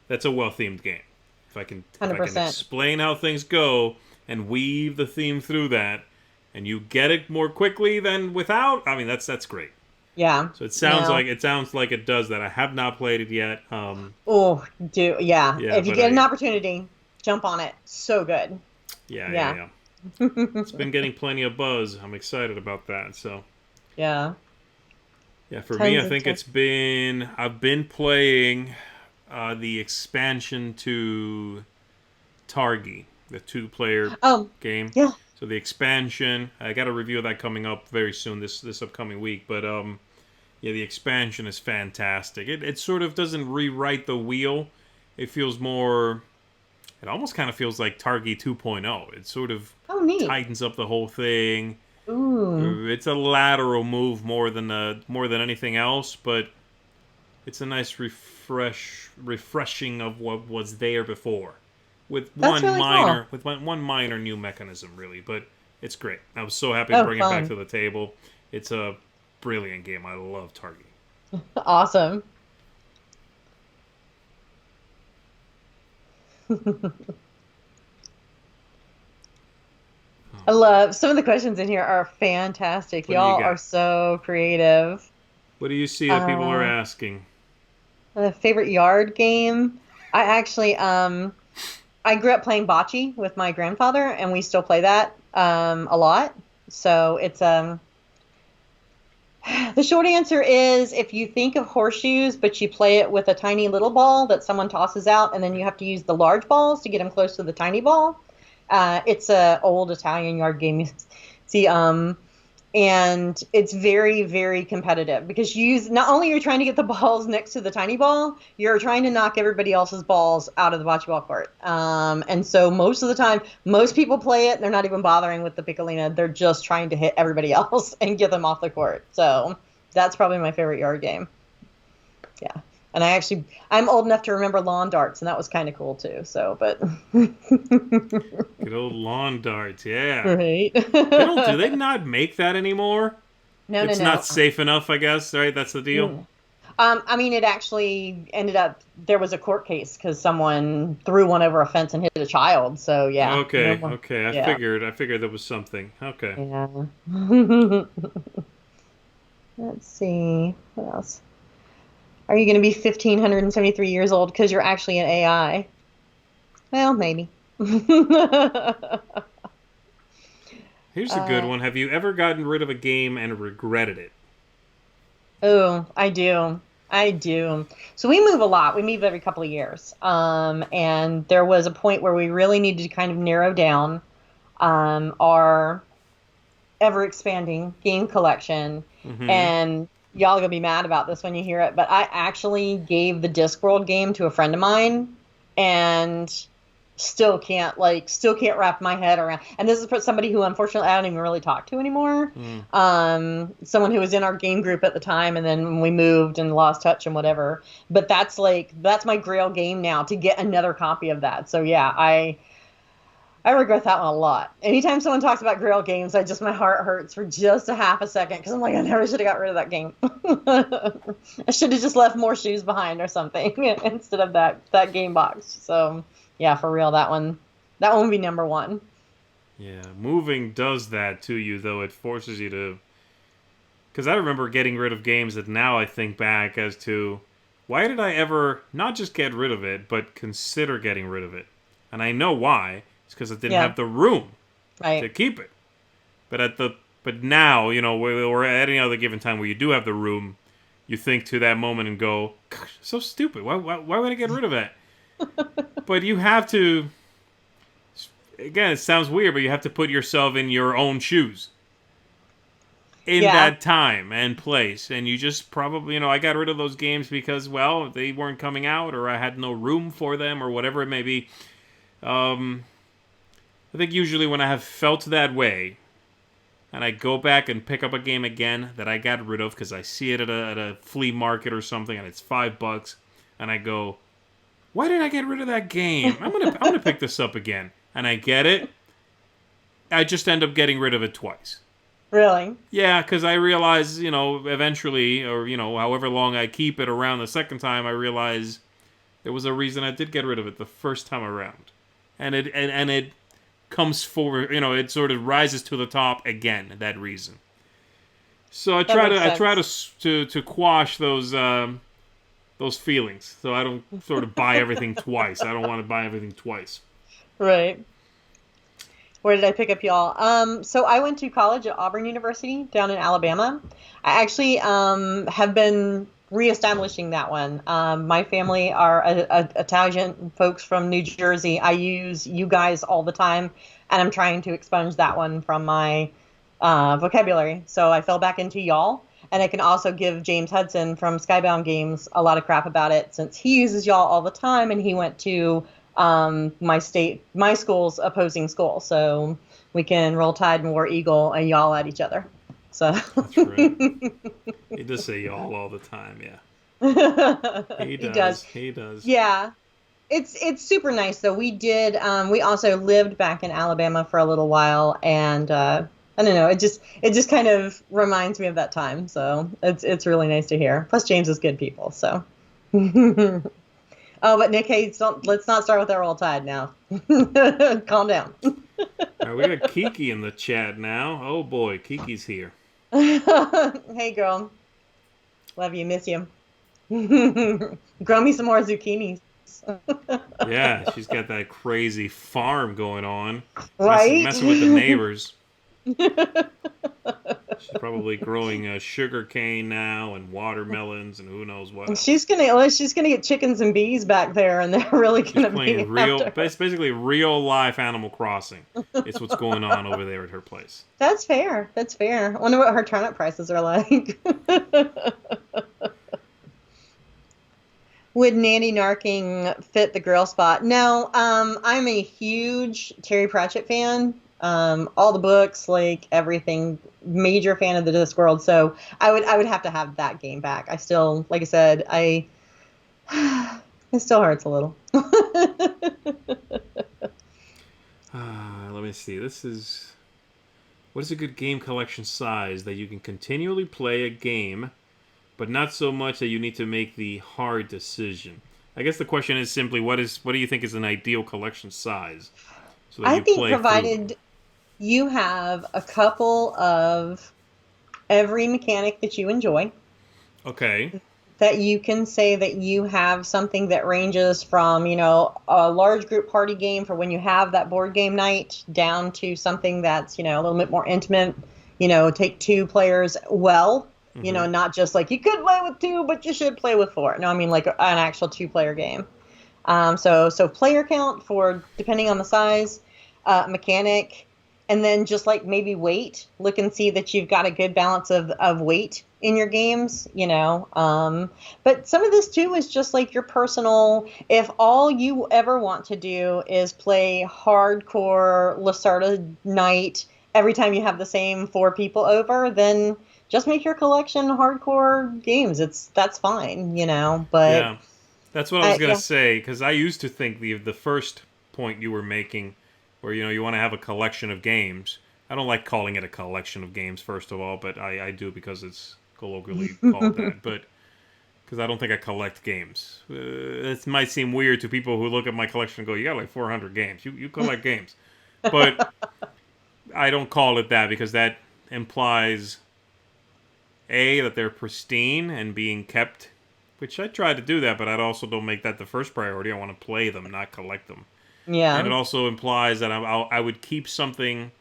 That's a well-themed game. If I can explain how things go and weave the theme through that, and you get it more quickly than without, I mean, that's great. Yeah. So it sounds like it does that. I have not played it yet. Yeah. If you get an opportunity, jump on it. So good. Yeah. It's been getting plenty of buzz. I'm excited about that. So. Yeah. Yeah, for me, I think I've been playing the expansion to Targi, the 2-player game. Yeah. So the expansion, I got a review of that coming up very soon, this upcoming week. But the expansion is fantastic. It sort of doesn't rewrite the wheel. It feels more. It almost kind of feels like Targi 2.0. It sort of tightens up the whole thing. Ooh. It's a lateral move more than anything else, but it's a nice refreshing of what was there before. With one minor new mechanism, really, but it's great. I was so happy to bring it back to the table. It's a brilliant game. I love Targi. Awesome. I love some of the questions in here are fantastic. Y'all are so creative. What do you see that people are asking? Favorite yard game? I actually I grew up playing bocce with my grandfather, and we still play that a lot. So it's the short answer is, if you think of horseshoes, but you play it with a tiny little ball that someone tosses out, and then you have to use the large balls to get them close to the tiny ball. It's a old Italian yard game. See, and it's very, very competitive because not only you're trying to get the balls next to the tiny ball, you're trying to knock everybody else's balls out of the bocce ball court. And so most of the time, most people play it. They're not even bothering with the piccolina. They're just trying to hit everybody else and get them off the court. So that's probably my favorite yard game. Yeah. And I'm old enough to remember lawn darts, and that was kind of cool too. So, but good old lawn darts, yeah. Right. Do they not make that anymore? No, it's not safe enough, I guess. Right, that's the deal. I mean, it actually ended up there was a court case because someone threw one over a fence and hit a child. So yeah. Okay. I figured there was something. Okay. Yeah. Let's see what else. Are you going to be 1,573 years old because you're actually an AI? Well, maybe. Here's a good one. Have you ever gotten rid of a game and regretted it? Oh, I do. So we move a lot. We move every couple of years. And there was a point where we really needed to kind of narrow down our ever-expanding game collection. Mm-hmm. And y'all are going to be mad about this when you hear it, but I actually gave the Discworld game to a friend of mine and still can't wrap my head around. And this is for somebody who, unfortunately, I don't even really talk to anymore. Someone who was in our game group at the time, and then we moved and lost touch and whatever. But that's my Grail game now, to get another copy of that. So yeah, I regret that one a lot. Anytime someone talks about Grail games, my heart hurts for just a half a second because I'm like, I never should have got rid of that game. I should have just left more shoes behind or something instead of that game box. So yeah, for real, that one would be number one. Yeah, moving does that to you, though. It forces you to... Because I remember getting rid of games that now I think back as to, why did I ever not just get rid of it, but consider getting rid of it? And I know why. Because it didn't have the room to keep it. But now, or at any other given time where you do have the room, you think to that moment and go, gosh, so stupid. Why would I get rid of that? But you have to, again, it sounds weird, but you have to put yourself in your own shoes. In that time and place. And you just probably, I got rid of those games because, well, they weren't coming out, or I had no room for them, or whatever it may be. I think usually when I have felt that way, and I go back and pick up a game again that I got rid of because I see it at a flea market or something, and it's $5, and I go, why did I get rid of that game? I'm gonna pick this up again, and I get it. I just end up getting rid of it twice. Really? Yeah, because I realize, eventually, or however long I keep it around the second time, I realize there was a reason I did get rid of it the first time around, and it comes forward, it sort of rises to the top again, that reason. So I try to quash those feelings, so I don't sort of buy everything twice. I don't want to buy everything twice. Right. Where did I pick up y'all? So I went to college at Auburn University down in Alabama. I actually have been reestablishing that one. My family are Italian folks from New Jersey. I use you guys all the time, and I'm trying to expunge that one from my vocabulary. So I fell back into y'all, and I can also give James Hudson from Skybound Games a lot of crap about it, since he uses y'all all the time, and he went to my school's opposing school. So we can roll Tide and War Eagle and y'all at each other. So that's right. He does say y'all all the time, yeah. He does. Yeah. It's super nice though. We did we also lived back in Alabama for a little while, and I don't know, it just kind of reminds me of that time. So it's really nice to hear. Plus James is good people, so Oh, but Nick, hey, let's not start with our Roll Tide now. Calm down. All right, we got Kiki in the chat now. Oh boy, Kiki's here. Hey, girl. Love you. Miss you. Grow me some more zucchinis. Yeah, she's got that crazy farm going on. Right? Messing with the neighbors. She's probably growing sugar cane now and watermelons and who knows what And else. she's gonna get chickens and bees back there, and they're really She's gonna be playing real, after her. basically real life Animal Crossing. It's what's going on over there at her place. That's fair. That's fair. I wonder what her turnip prices are like. Would Nanny Narking fit the girl spot? No, I'm a huge Terry Pratchett fan. All the books, like everything, major fan of the Discworld. So I would have to have that game back. I still, like I said, it still hurts a little. Let me see. What is a good game collection size that you can continually play a game, but not so much that you need to make the hard decision? I guess the question is simply, what do you think is an ideal collection size so that I you think play through them? provided you have a couple of every mechanic that you enjoy, Okay. that you can say that you have something that ranges from, a large group party game for when you have that board game night down to something that's, a little bit more intimate, take two players well, Mm-hmm. not just like you could play with two, but you should play with four. No, I mean like an actual two-player game. So player count for depending on the size, mechanic, and then just like maybe weight. Look and see that you've got a good balance of weight in your games. But some of this too is just like your personal. If all you ever want to do is play hardcore Lacerda night every time you have the same four people over, then just make your collection hardcore games. That's fine. But Yeah. That's what I was gonna yeah. say because I used to think the first point you were making, where you want to have a collection of games. I don't like calling it a collection of games, first of all, but I do because it's colloquially called that. But because I don't think I collect games, it might seem weird to people who look at my collection and go, "You got like 400 games. You collect games," but I don't call it that because that implies A, that they're pristine and being kept, which I try to do that, but I also don't make that the first priority. I want to play them, not collect them. And it Yeah. also implies that I would keep something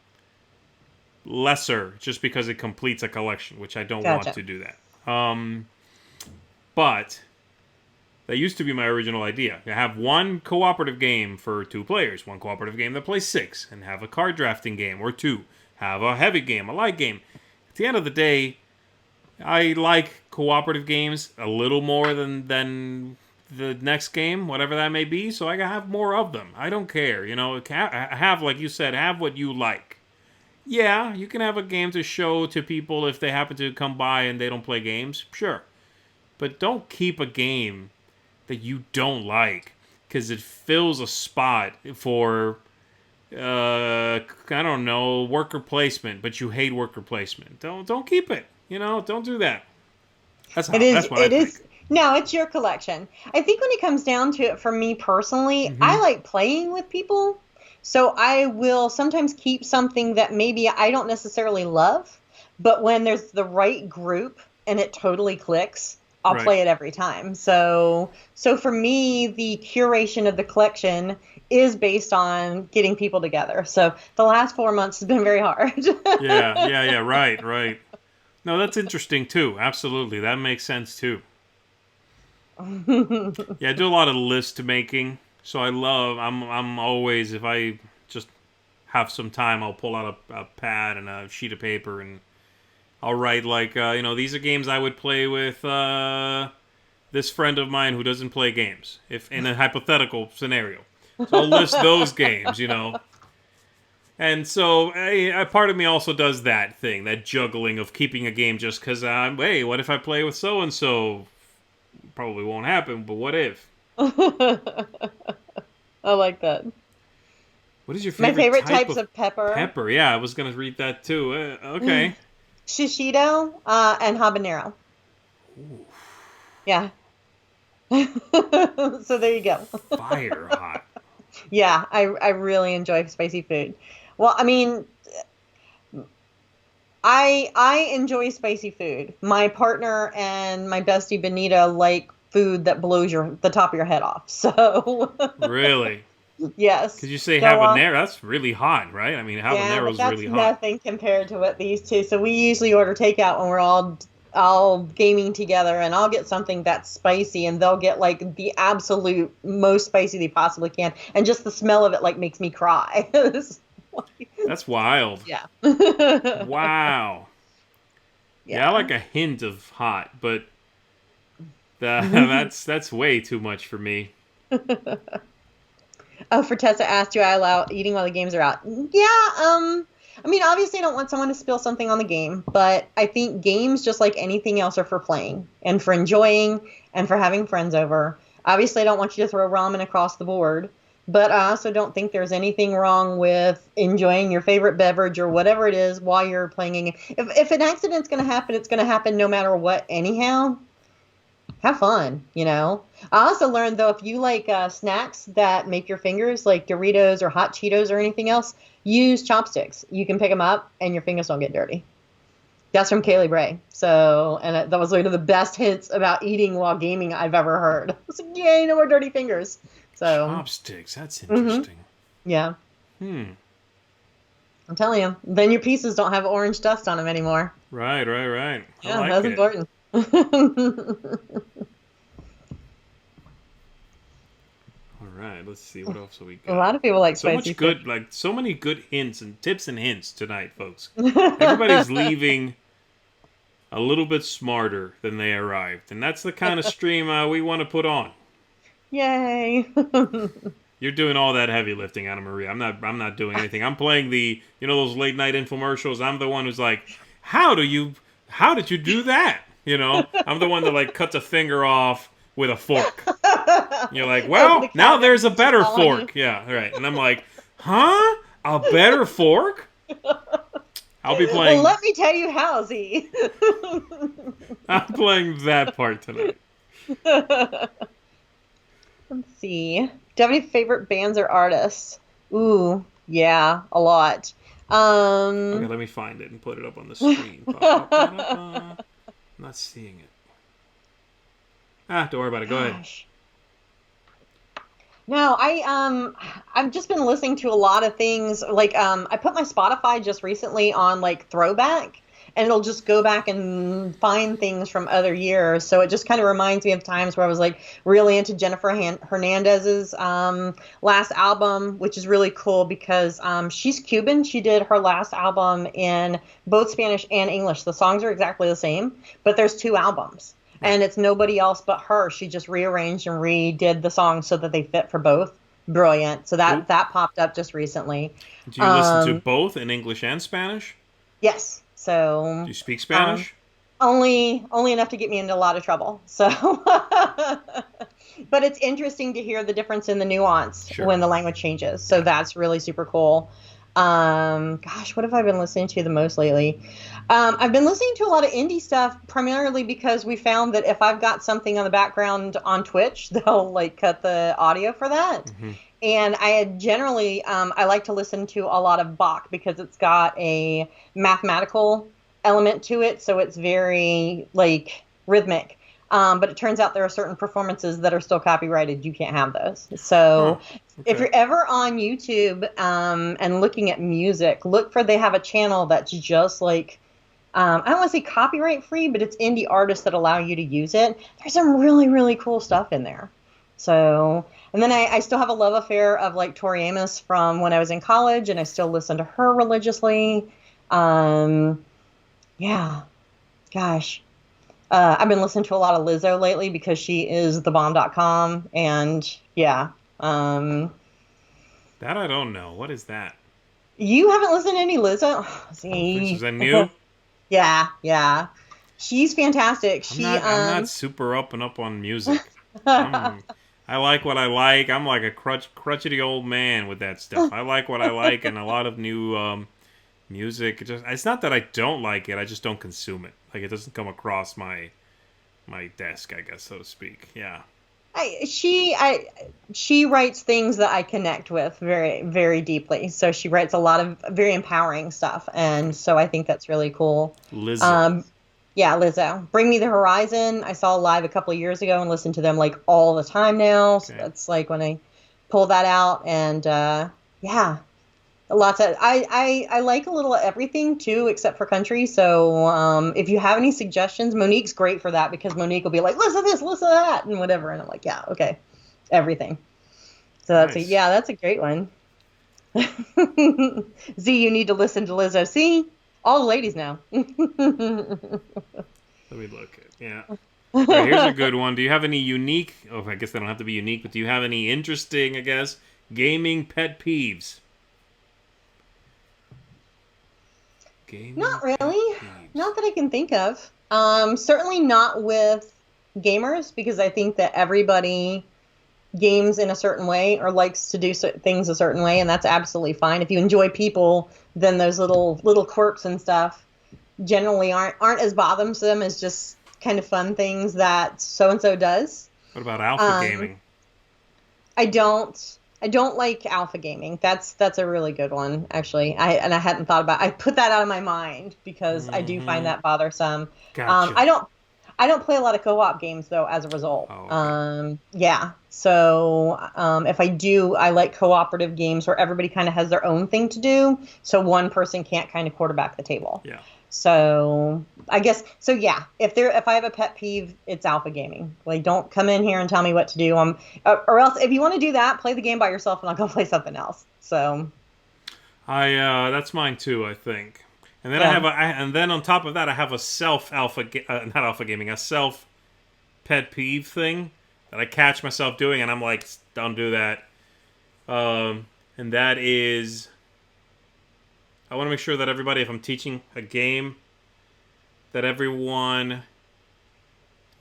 lesser just because it completes a collection, which I don't want Gotcha. to do that. But that used to be my original idea. To have one cooperative game for two players, one cooperative game that plays six, and have a card drafting game or two. Have a heavy game, a light game. At the end of the day, I like cooperative games a little more than the next game, whatever that may be. So I can have more of them. I don't care. Have, like you said, have what you like. Yeah, you can have a game to show to people if they happen to come by and they don't play games. Sure, but don't keep a game that you don't like because it fills a spot for I don't know, worker placement, but you hate worker placement. Don't keep it. Don't do that. It is, That's what I it think. is, no, it's your collection. I think when it comes down to it, for me personally, Mm-hmm. I like playing with people. So I will sometimes keep something that maybe I don't necessarily love, but when there's the right group and it totally clicks, I'll Right. play it every time. So for me, the curation of the collection is based on getting people together. So the last 4 months has been very hard. Yeah. Yeah. Yeah. Right. Right. No, that's interesting too. Absolutely, that makes sense too. Yeah, I do a lot of list making, so I'm always, if I just have some time, I'll pull out a pad and a sheet of paper and I'll write like these are games I would play with this friend of mine who doesn't play games, if in a hypothetical scenario. So I'll list those games. And so a part of me also does that thing, that juggling of keeping a game just because hey, what if I play with so and so? Probably won't happen, but what if? I like that. What is your My favorite favorite type types of of pepper, pepper? Yeah, I was gonna read that too. Okay. shishito, and habanero. Yeah. So there you go. Fire hot. Yeah, I really enjoy spicy food. Well, I mean, I enjoy spicy food. My partner and my bestie Benita like food that blows the top of your head off. So Really? Yes. Because you say So, habanero, that's really hot, right? I mean, yeah, but habanero's that's really hot. nothing compared to what these two. So we usually order takeout when we're all gaming together, and I'll get something that's spicy, and they'll get like the absolute most spicy they possibly can, and just the smell of it like makes me cry. That's wild. Yeah. Wow. Yeah, I Yeah. like a hint of hot, but that's way too much for me. Oh, for Tessa asked, do I allow eating while the games are out? Yeah, I mean, obviously I don't want someone to spill something on the game, but I think games, just like anything else, are for playing and for enjoying and for having friends over. Obviously, I don't want you to throw ramen across the board, but I also don't think there's anything wrong with enjoying your favorite beverage or whatever it is while you're playing a game. If an accident's going to happen, it's going to happen no matter what anyhow. Have fun, you know. I also learned though, if you like snacks that make your fingers, like Doritos or hot Cheetos or anything else, use chopsticks. You can pick them up and your fingers don't get dirty. That's from Kaylee Bray. So, and that was one of the best hints about eating while gaming I've ever heard. I was like, yay, no more dirty fingers. So, Chopsticks, that's hmm interesting. yeah, Hmm. I'm telling you. Then your pieces don't have orange dust on them anymore. Right, right, right. I Yeah, like that's it. important. All right, let's see what else we A got. lot of people like So spicy much food. good, like so many good hints and tips and hints tonight, folks. Everybody's leaving a little bit smarter than they arrived, and that's the kind of stream we want to put on. Yay. You're doing all that heavy lifting, AnnaMaria. I'm not doing anything. I'm playing those late night infomercials. I'm the one who's like, how did you do that? I'm the one that like cuts a finger off with a fork. You're like, well, now there's a better fork. Yeah, right. And I'm like, huh? A better fork? I'll be playing. Let me tell you how, Z. I'm playing that part tonight. Let's see. Do you have any favorite bands or artists? Ooh, yeah, a lot. Okay, let me find it and put it up on the screen. I'm not seeing it. Don't worry about it. Go ahead. No, I've just been listening to a lot of things. Like I put my Spotify just recently on like throwback, and it'll just go back and find things from other years. So it just kind of reminds me of times where I was like really into Jennifer Hernandez's last album, which is really cool because she's Cuban. She did her last album in both Spanish and English. The songs are exactly the same, but there's two albums. And it's nobody else but her. She just rearranged and redid the songs so that they fit for both. Brilliant. So that popped up just recently. Do you listen to both in English and Spanish? Yes. So do you speak Spanish? Only enough to get me into a lot of trouble. So but it's interesting to hear the difference in the nuance when the language changes. So that's really super cool. Gosh, what have I been listening to the most lately? I've been listening to a lot of indie stuff primarily because we found that if I've got something on the background on Twitch, they'll like cut the audio for that. Mm-hmm. And I had generally, I like to listen to a lot of Bach because it's got a mathematical element to it. So it's very like rhythmic. But it turns out there are certain performances that are still copyrighted. You can't have those. So if you're ever on YouTube and looking at music, they have a channel that's just like, I don't want to say copyright free, but it's indie artists that allow you to use it. There's some really, really cool stuff in there. So, and then I still have a love affair of like Tori Amos from when I was in college, and I still listen to her religiously. Yeah, gosh. I've been listening to a lot of Lizzo lately because she is thebomb.com, and yeah. That I don't know. What is that? You haven't listened to any Lizzo? See? Is that new? Yeah. She's fantastic. I'm not super up on music. I like what I like. I'm like a crutchety old man with that stuff. I like what I like, and a lot of new music. It's not that I don't like it. I just don't consume it. Like it doesn't come across my desk, I guess, so to speak. Yeah. She writes things that I connect with very, very deeply. So she writes a lot of very empowering stuff, and so I think that's really cool. Lizzo. Yeah, Lizzo. Bring Me the Horizon. I saw live a couple of years ago and listened to them like all the time now. So that's like when I pull that out, and yeah, lots of I like a little of everything too, except for country. So if you have any suggestions, Monique's great for that, because Monique will be like, listen to this, listen to that, and whatever, and I'm like, yeah, okay, everything. So Nice. that's a great one. Z, you need to listen to Lizzo. See, all the ladies now. Let me look. Yeah. All right, here's a good one. Do you have any unique? Oh, I guess they don't have to be unique, but do you have any interesting, I guess, gaming pet peeves? Gaming Not pet really. peeves. Not that I can think of. Certainly not with gamers, because I think that everybody games in a certain way or likes to do things a certain way, and that's absolutely fine. If you enjoy people, then those little quirks and stuff generally aren't as bothersome as just kind of fun things that so and so does. What about alpha gaming? I don't like alpha gaming. That's a really good one, actually. I hadn't thought about. I put that out of my mind because I do find that bothersome. Gotcha. I don't play a lot of co-op games though, as a result. Oh, okay. Yeah. So if I do, I like cooperative games where everybody kind of has their own thing to do, so one person can't kind of quarterback the table. Yeah. So I guess so. Yeah. If I have a pet peeve, it's alpha gaming. Like, don't come in here and tell me what to do. Or else, if you want to do that, play the game by yourself, and I'll go play something else. So. That's mine too, I think. And then and then on top of that, I have a self pet peeve thing that I catch myself doing, and I'm like, don't do that. And that is, I want to make sure that everybody, if I'm teaching a game, that everyone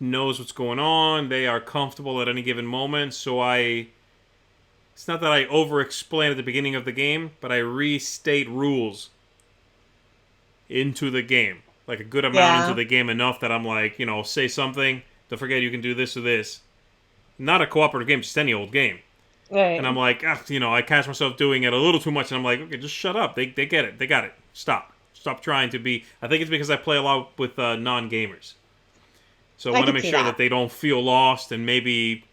knows what's going on. They are comfortable at any given moment. So it's not that I over-explain at the beginning of the game, but I restate rules into the game, like a good amount into the game, enough that I'm like, say something, don't forget you can do this or this. Not a cooperative game, just any old game. Right. And I'm like, I catch myself doing it a little too much, and I'm like, okay, just shut up. They get it. They got it. Stop trying to be. I think it's because I play a lot with non-gamers. So I want to make sure that they don't feel lost and maybe,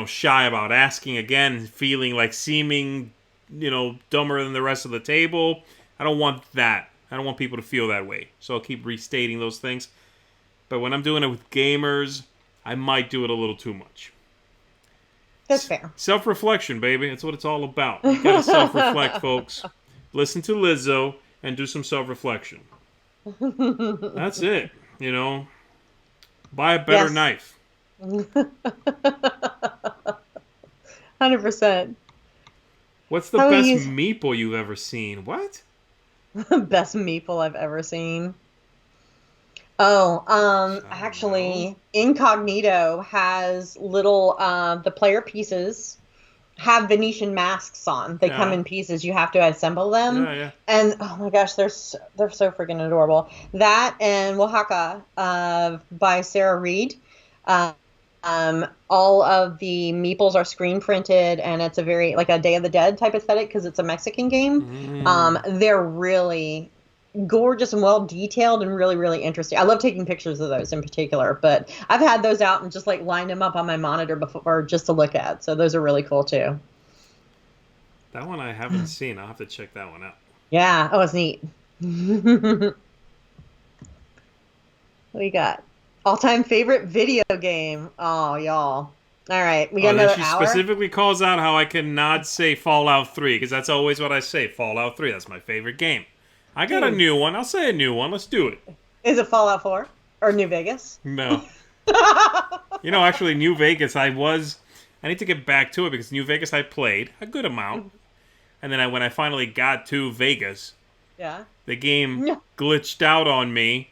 shy about asking again, feeling like seeming, dumber than the rest of the table. I don't want that. I don't want people to feel that way. So I'll keep restating those things. But when I'm doing it with gamers, I might do it a little too much. That's fair. Self-reflection, baby. That's what it's all about. You gotta self-reflect, folks. Listen to Lizzo and do some self-reflection. That's it. Buy a better knife. 100%. What's the best meeple you've ever seen? What? Best meeple I've ever seen. Oh, actually, Incognito has little, the player pieces have Venetian masks on. They come in pieces. You have to assemble them. Yeah. And, oh my gosh, they're so freaking adorable. That and Oaxaca, by Sarah Reed. All of the meeples are screen printed, and it's a very, like, a Day of the Dead type aesthetic, because it's a Mexican game. They're really gorgeous and well detailed and really, really interesting. I love taking pictures of those in particular, but I've had those out and just like lined them up on my monitor before just to look at. So those are really cool too. That one I haven't seen. I'll have to check that one out. Yeah. Oh, it's neat. What do you got? All-time favorite video game. Oh, y'all. All right. We got another hour. She specifically calls out how I cannot say Fallout 3, because that's always what I say. Fallout 3. That's my favorite game. I got a new one. I'll say a new one. Let's do it. Is it Fallout 4 or New Vegas? No. Actually, New Vegas, I need to get back to it, because New Vegas I played a good amount. And then when I finally got to Vegas, the game glitched out on me.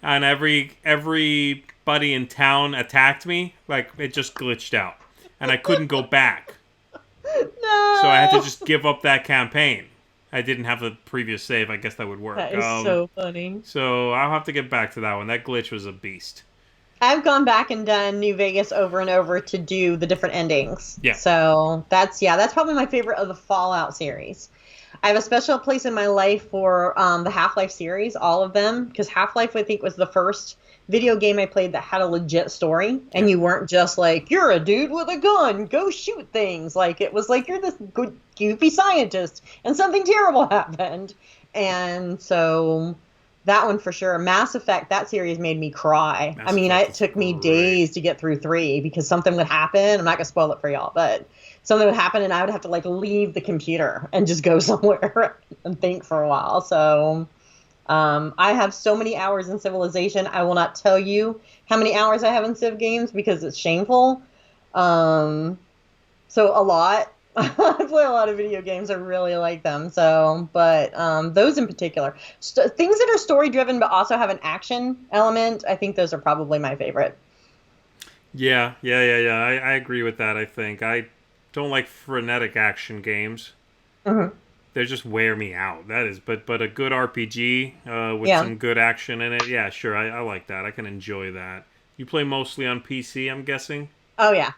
And everybody in town attacked me. Like, it just glitched out. And I couldn't go back. No. So I had to just give up that campaign. I didn't have the previous save. I guess that would work. That is so funny. So I'll have to get back to that one. That glitch was a beast. I've gone back and done New Vegas over and over to do the different endings. Yeah. So that's probably my favorite of the Fallout series. I have a special place in my life for the Half-Life series, all of them, because Half-Life, I think, was the first video game I played that had a legit story, and you weren't just like, you're a dude with a gun, go shoot things. Like, it was like, you're this good, goofy scientist, and something terrible happened. And so that one for sure. Mass Effect, that series made me cry. Mass I mean, Effect it is took me great. days to get through 3 because something would happen. I'm not going to spoil it for y'all, but something would happen and I would have to like leave the computer and just go somewhere and think for a while. So I have so many hours in Civilization. I will not tell you how many hours I have in Civ games because it's shameful. So a lot. I play a lot of video games. I really like them. So, but those in particular, things that are story driven but also have an action element, I think those are probably my favorite. Yeah. I agree with that. I think I don't like frenetic action games. Mm-hmm. They just wear me out. That is, but a good RPG with Yeah. some good action in it. Yeah, sure. I like that. I can enjoy that. You play mostly on PC, I'm guessing. Oh yeah.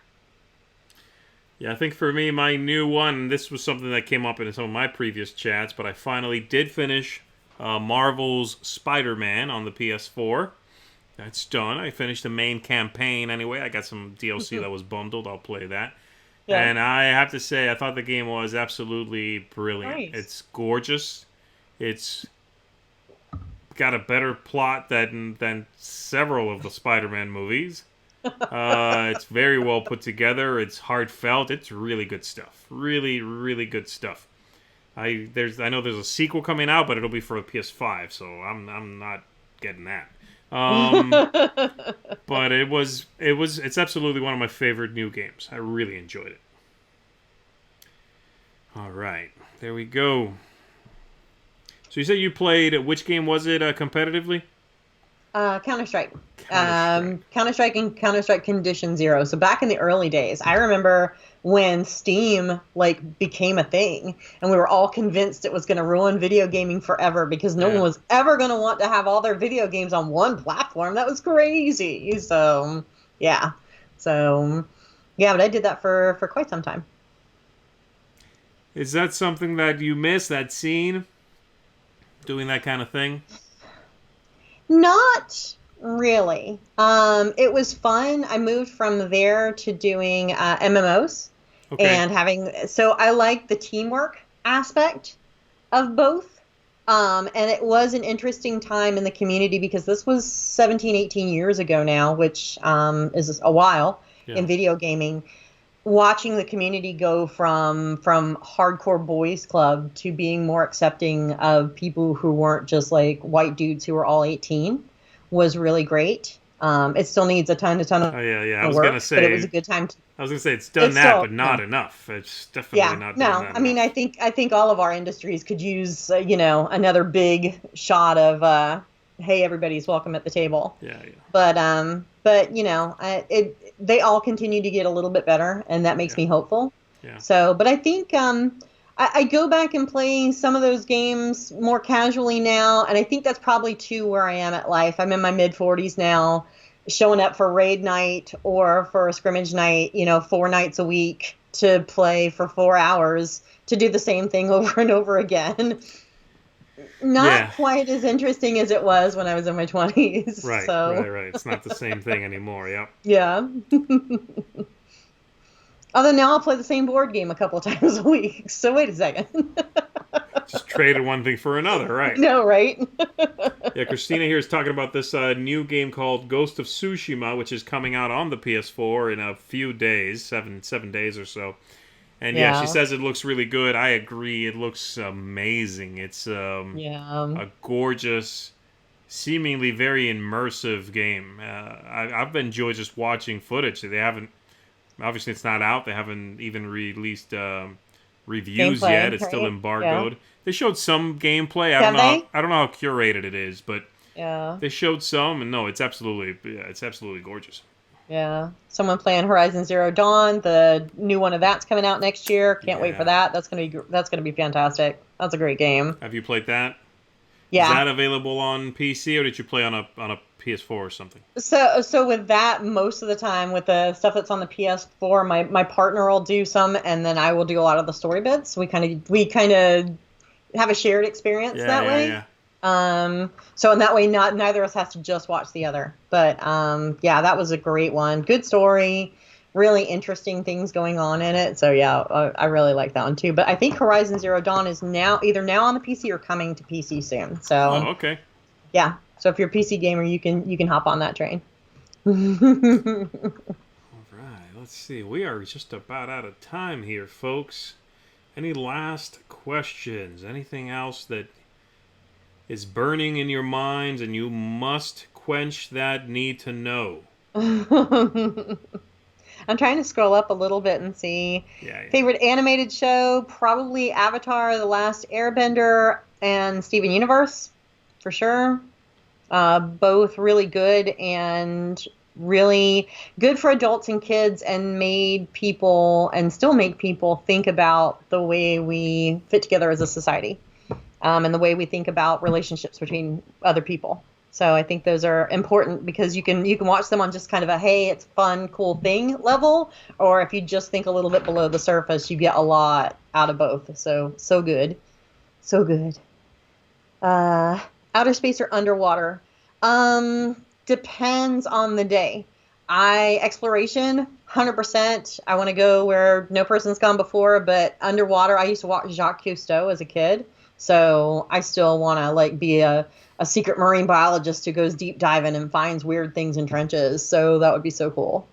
Yeah, I think for me, my new one, this was something that came up in some of my previous chats, but I finally did finish Marvel's Spider-Man on the PS4. That's done. I finished the main campaign anyway. I got some DLC that was bundled. I'll play that. Yeah. And I have to say, I thought the game was absolutely brilliant. Nice. It's gorgeous. It's got a better plot than several of the Spider-Man movies. It's very well put together. It's heartfelt. It's really good stuff. Really, really good stuff. I know there's a sequel coming out, but it'll be for a PS5, so I'm not getting that. But it's absolutely one of my favorite new games. I really enjoyed it. All right, there we go. So you said you played, which game was it competitively? Counter-Strike. Counter-Strike and Counter-Strike Condition Zero. So back in the early days, I remember when Steam like became a thing and we were all convinced it was going to ruin video gaming forever because no one was ever going to want to have all their video games on one platform. That was crazy. So, yeah. So, yeah, but I did that for quite some time. Is that something that you miss, that scene? Doing that kind of thing? Not really. It was fun. I moved from there to doing MMOs and so I like the teamwork aspect of both. And it was an interesting time in the community because this was 17, 18 years ago now, which is a while in video gaming. Watching the community go from hardcore boys club to being more accepting of people who weren't just like white dudes who were all 18 was really great. It still needs a ton of I was work, gonna say, but it was a good time. I was gonna say it's done but not enough. It's definitely not done that I mean, enough. I think all of our industries could use another big shot of hey, everybody's welcome at the table. Yeah. But they all continue to get a little bit better, and that makes me hopeful. Yeah. So, but I think I go back and play some of those games more casually now, and I think that's probably too where I am at life. I'm in my mid-40s now, showing up for raid night or for a scrimmage night, 4 nights a week to play for 4 hours to do the same thing over and over again. Not quite as interesting as it was when I was in my 20s. Right, so. right. It's not the same thing anymore, yep. Yeah. Although now I'll play the same board game a couple times a week. So wait a second. Just traded one thing for another, right? No, right? Yeah, Christina here is talking about this new game called Ghost of Tsushima, which is coming out on the PS4 in a few days, seven days or so. And yeah, she says it looks really good. I agree. It looks amazing. It's a gorgeous, seemingly very immersive game. I've enjoyed just watching footage. They haven't, obviously it's not out. They haven't even released reviews yet. It's still embargoed. Yeah. They showed some gameplay. I don't know how curated it is, but they showed some. And no, it's absolutely gorgeous. Yeah, someone playing Horizon Zero Dawn. The new one of that's coming out next year. Can't wait for that. That's gonna be fantastic. That's a great game. Have you played that? Yeah. Is that available on PC or did you play on a PS4 or something? So with that, most of the time with the stuff that's on the PS4, my partner will do some, and then I will do a lot of the story bits. We kind of have a shared experience that way. Yeah. So in that way, neither of us has to just watch the other. But yeah, that was a great one. Good story, really interesting things going on in it. So yeah, I really like that one too. But I think Horizon Zero Dawn is either now on the PC or coming to PC soon. So okay. Yeah. So if you're a PC gamer, you can hop on that train. All right. Let's see. We are just about out of time here, folks. Any last questions? Anything else that is burning in your minds and you must quench that need to know? I'm trying to scroll up a little bit and see. Yeah. Favorite animated show? Probably Avatar, The Last Airbender, and Steven Universe, for sure. Both really good and really good for adults and kids, and made people and still make people think about the way we fit together as a society, and the way we think about relationships between other people. So I think those are important because you can watch them on just kind of a, hey, it's fun, cool thing level, or if you just think a little bit below the surface, you get a lot out of both. So good. So good. Outer space or underwater? Depends on the day. Exploration, 100%. I want to go where no person's gone before, but underwater, I used to watch Jacques Cousteau as a kid. So I still want to like be a secret marine biologist who goes deep diving and finds weird things in trenches. So that would be so cool.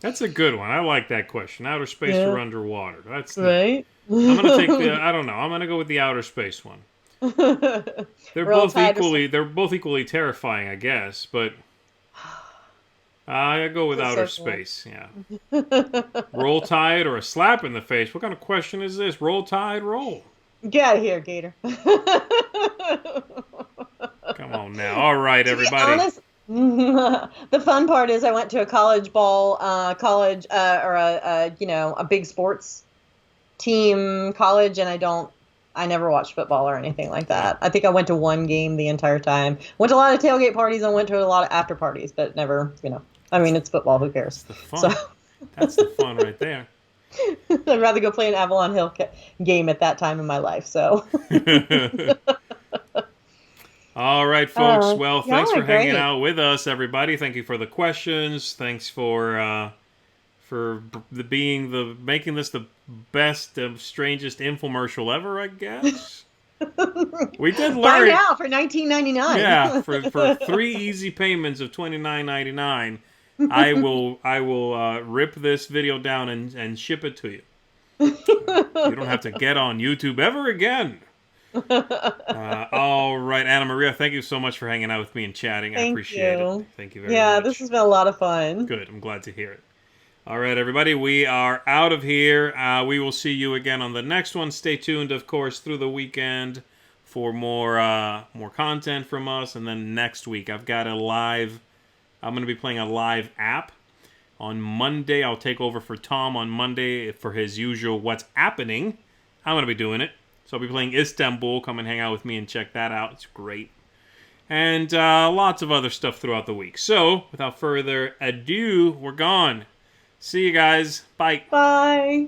That's a good one. I like that question. Outer space or underwater? That's right. I'm gonna take I don't know. I'm gonna go with the outer space one. They're both equally terrifying, I guess. But I go with outer space. Yeah. Roll Tide or a slap in the face? What kind of question is this? Roll Tide, roll. Get out of here, Gator. Come on now. All right, everybody. The fun part is I went to a college ball, or a big sports team college, and I never watched football or anything like that. I think I went to one game the entire time. Went to a lot of tailgate parties and went to a lot of after parties, but never, I mean, it's football. Who cares? That's the fun. So. That's the fun right there. I'd rather go play an Avalon Hill game at that time in my life. So. All right, folks. Well, thanks for hanging out with us, everybody. Thank you for the questions. Thanks for making this the best, strangest infomercial ever, I guess. We did learn. Buy now for $19.99. Yeah, for 3 easy payments of $29.99, I will rip this video down and ship it to you. You don't have to get on YouTube ever again. All right, AnnaMaria, thank you so much for hanging out with me and chatting. I appreciate it. Thank you very much. Yeah, this has been a lot of fun. Good. I'm glad to hear it. All right, everybody, we are out of here. We will see you again on the next one. Stay tuned, of course, through the weekend for more content from us. And then next week, I'm going to be playing a live app. On Monday, I'll take over for Tom on Monday for his usual What's Happening. I'm going to be doing it. So I'll be playing Istanbul. Come and hang out with me and check that out. It's great. And lots of other stuff throughout the week. So, without further ado, we're gone. See you guys. Bye. Bye.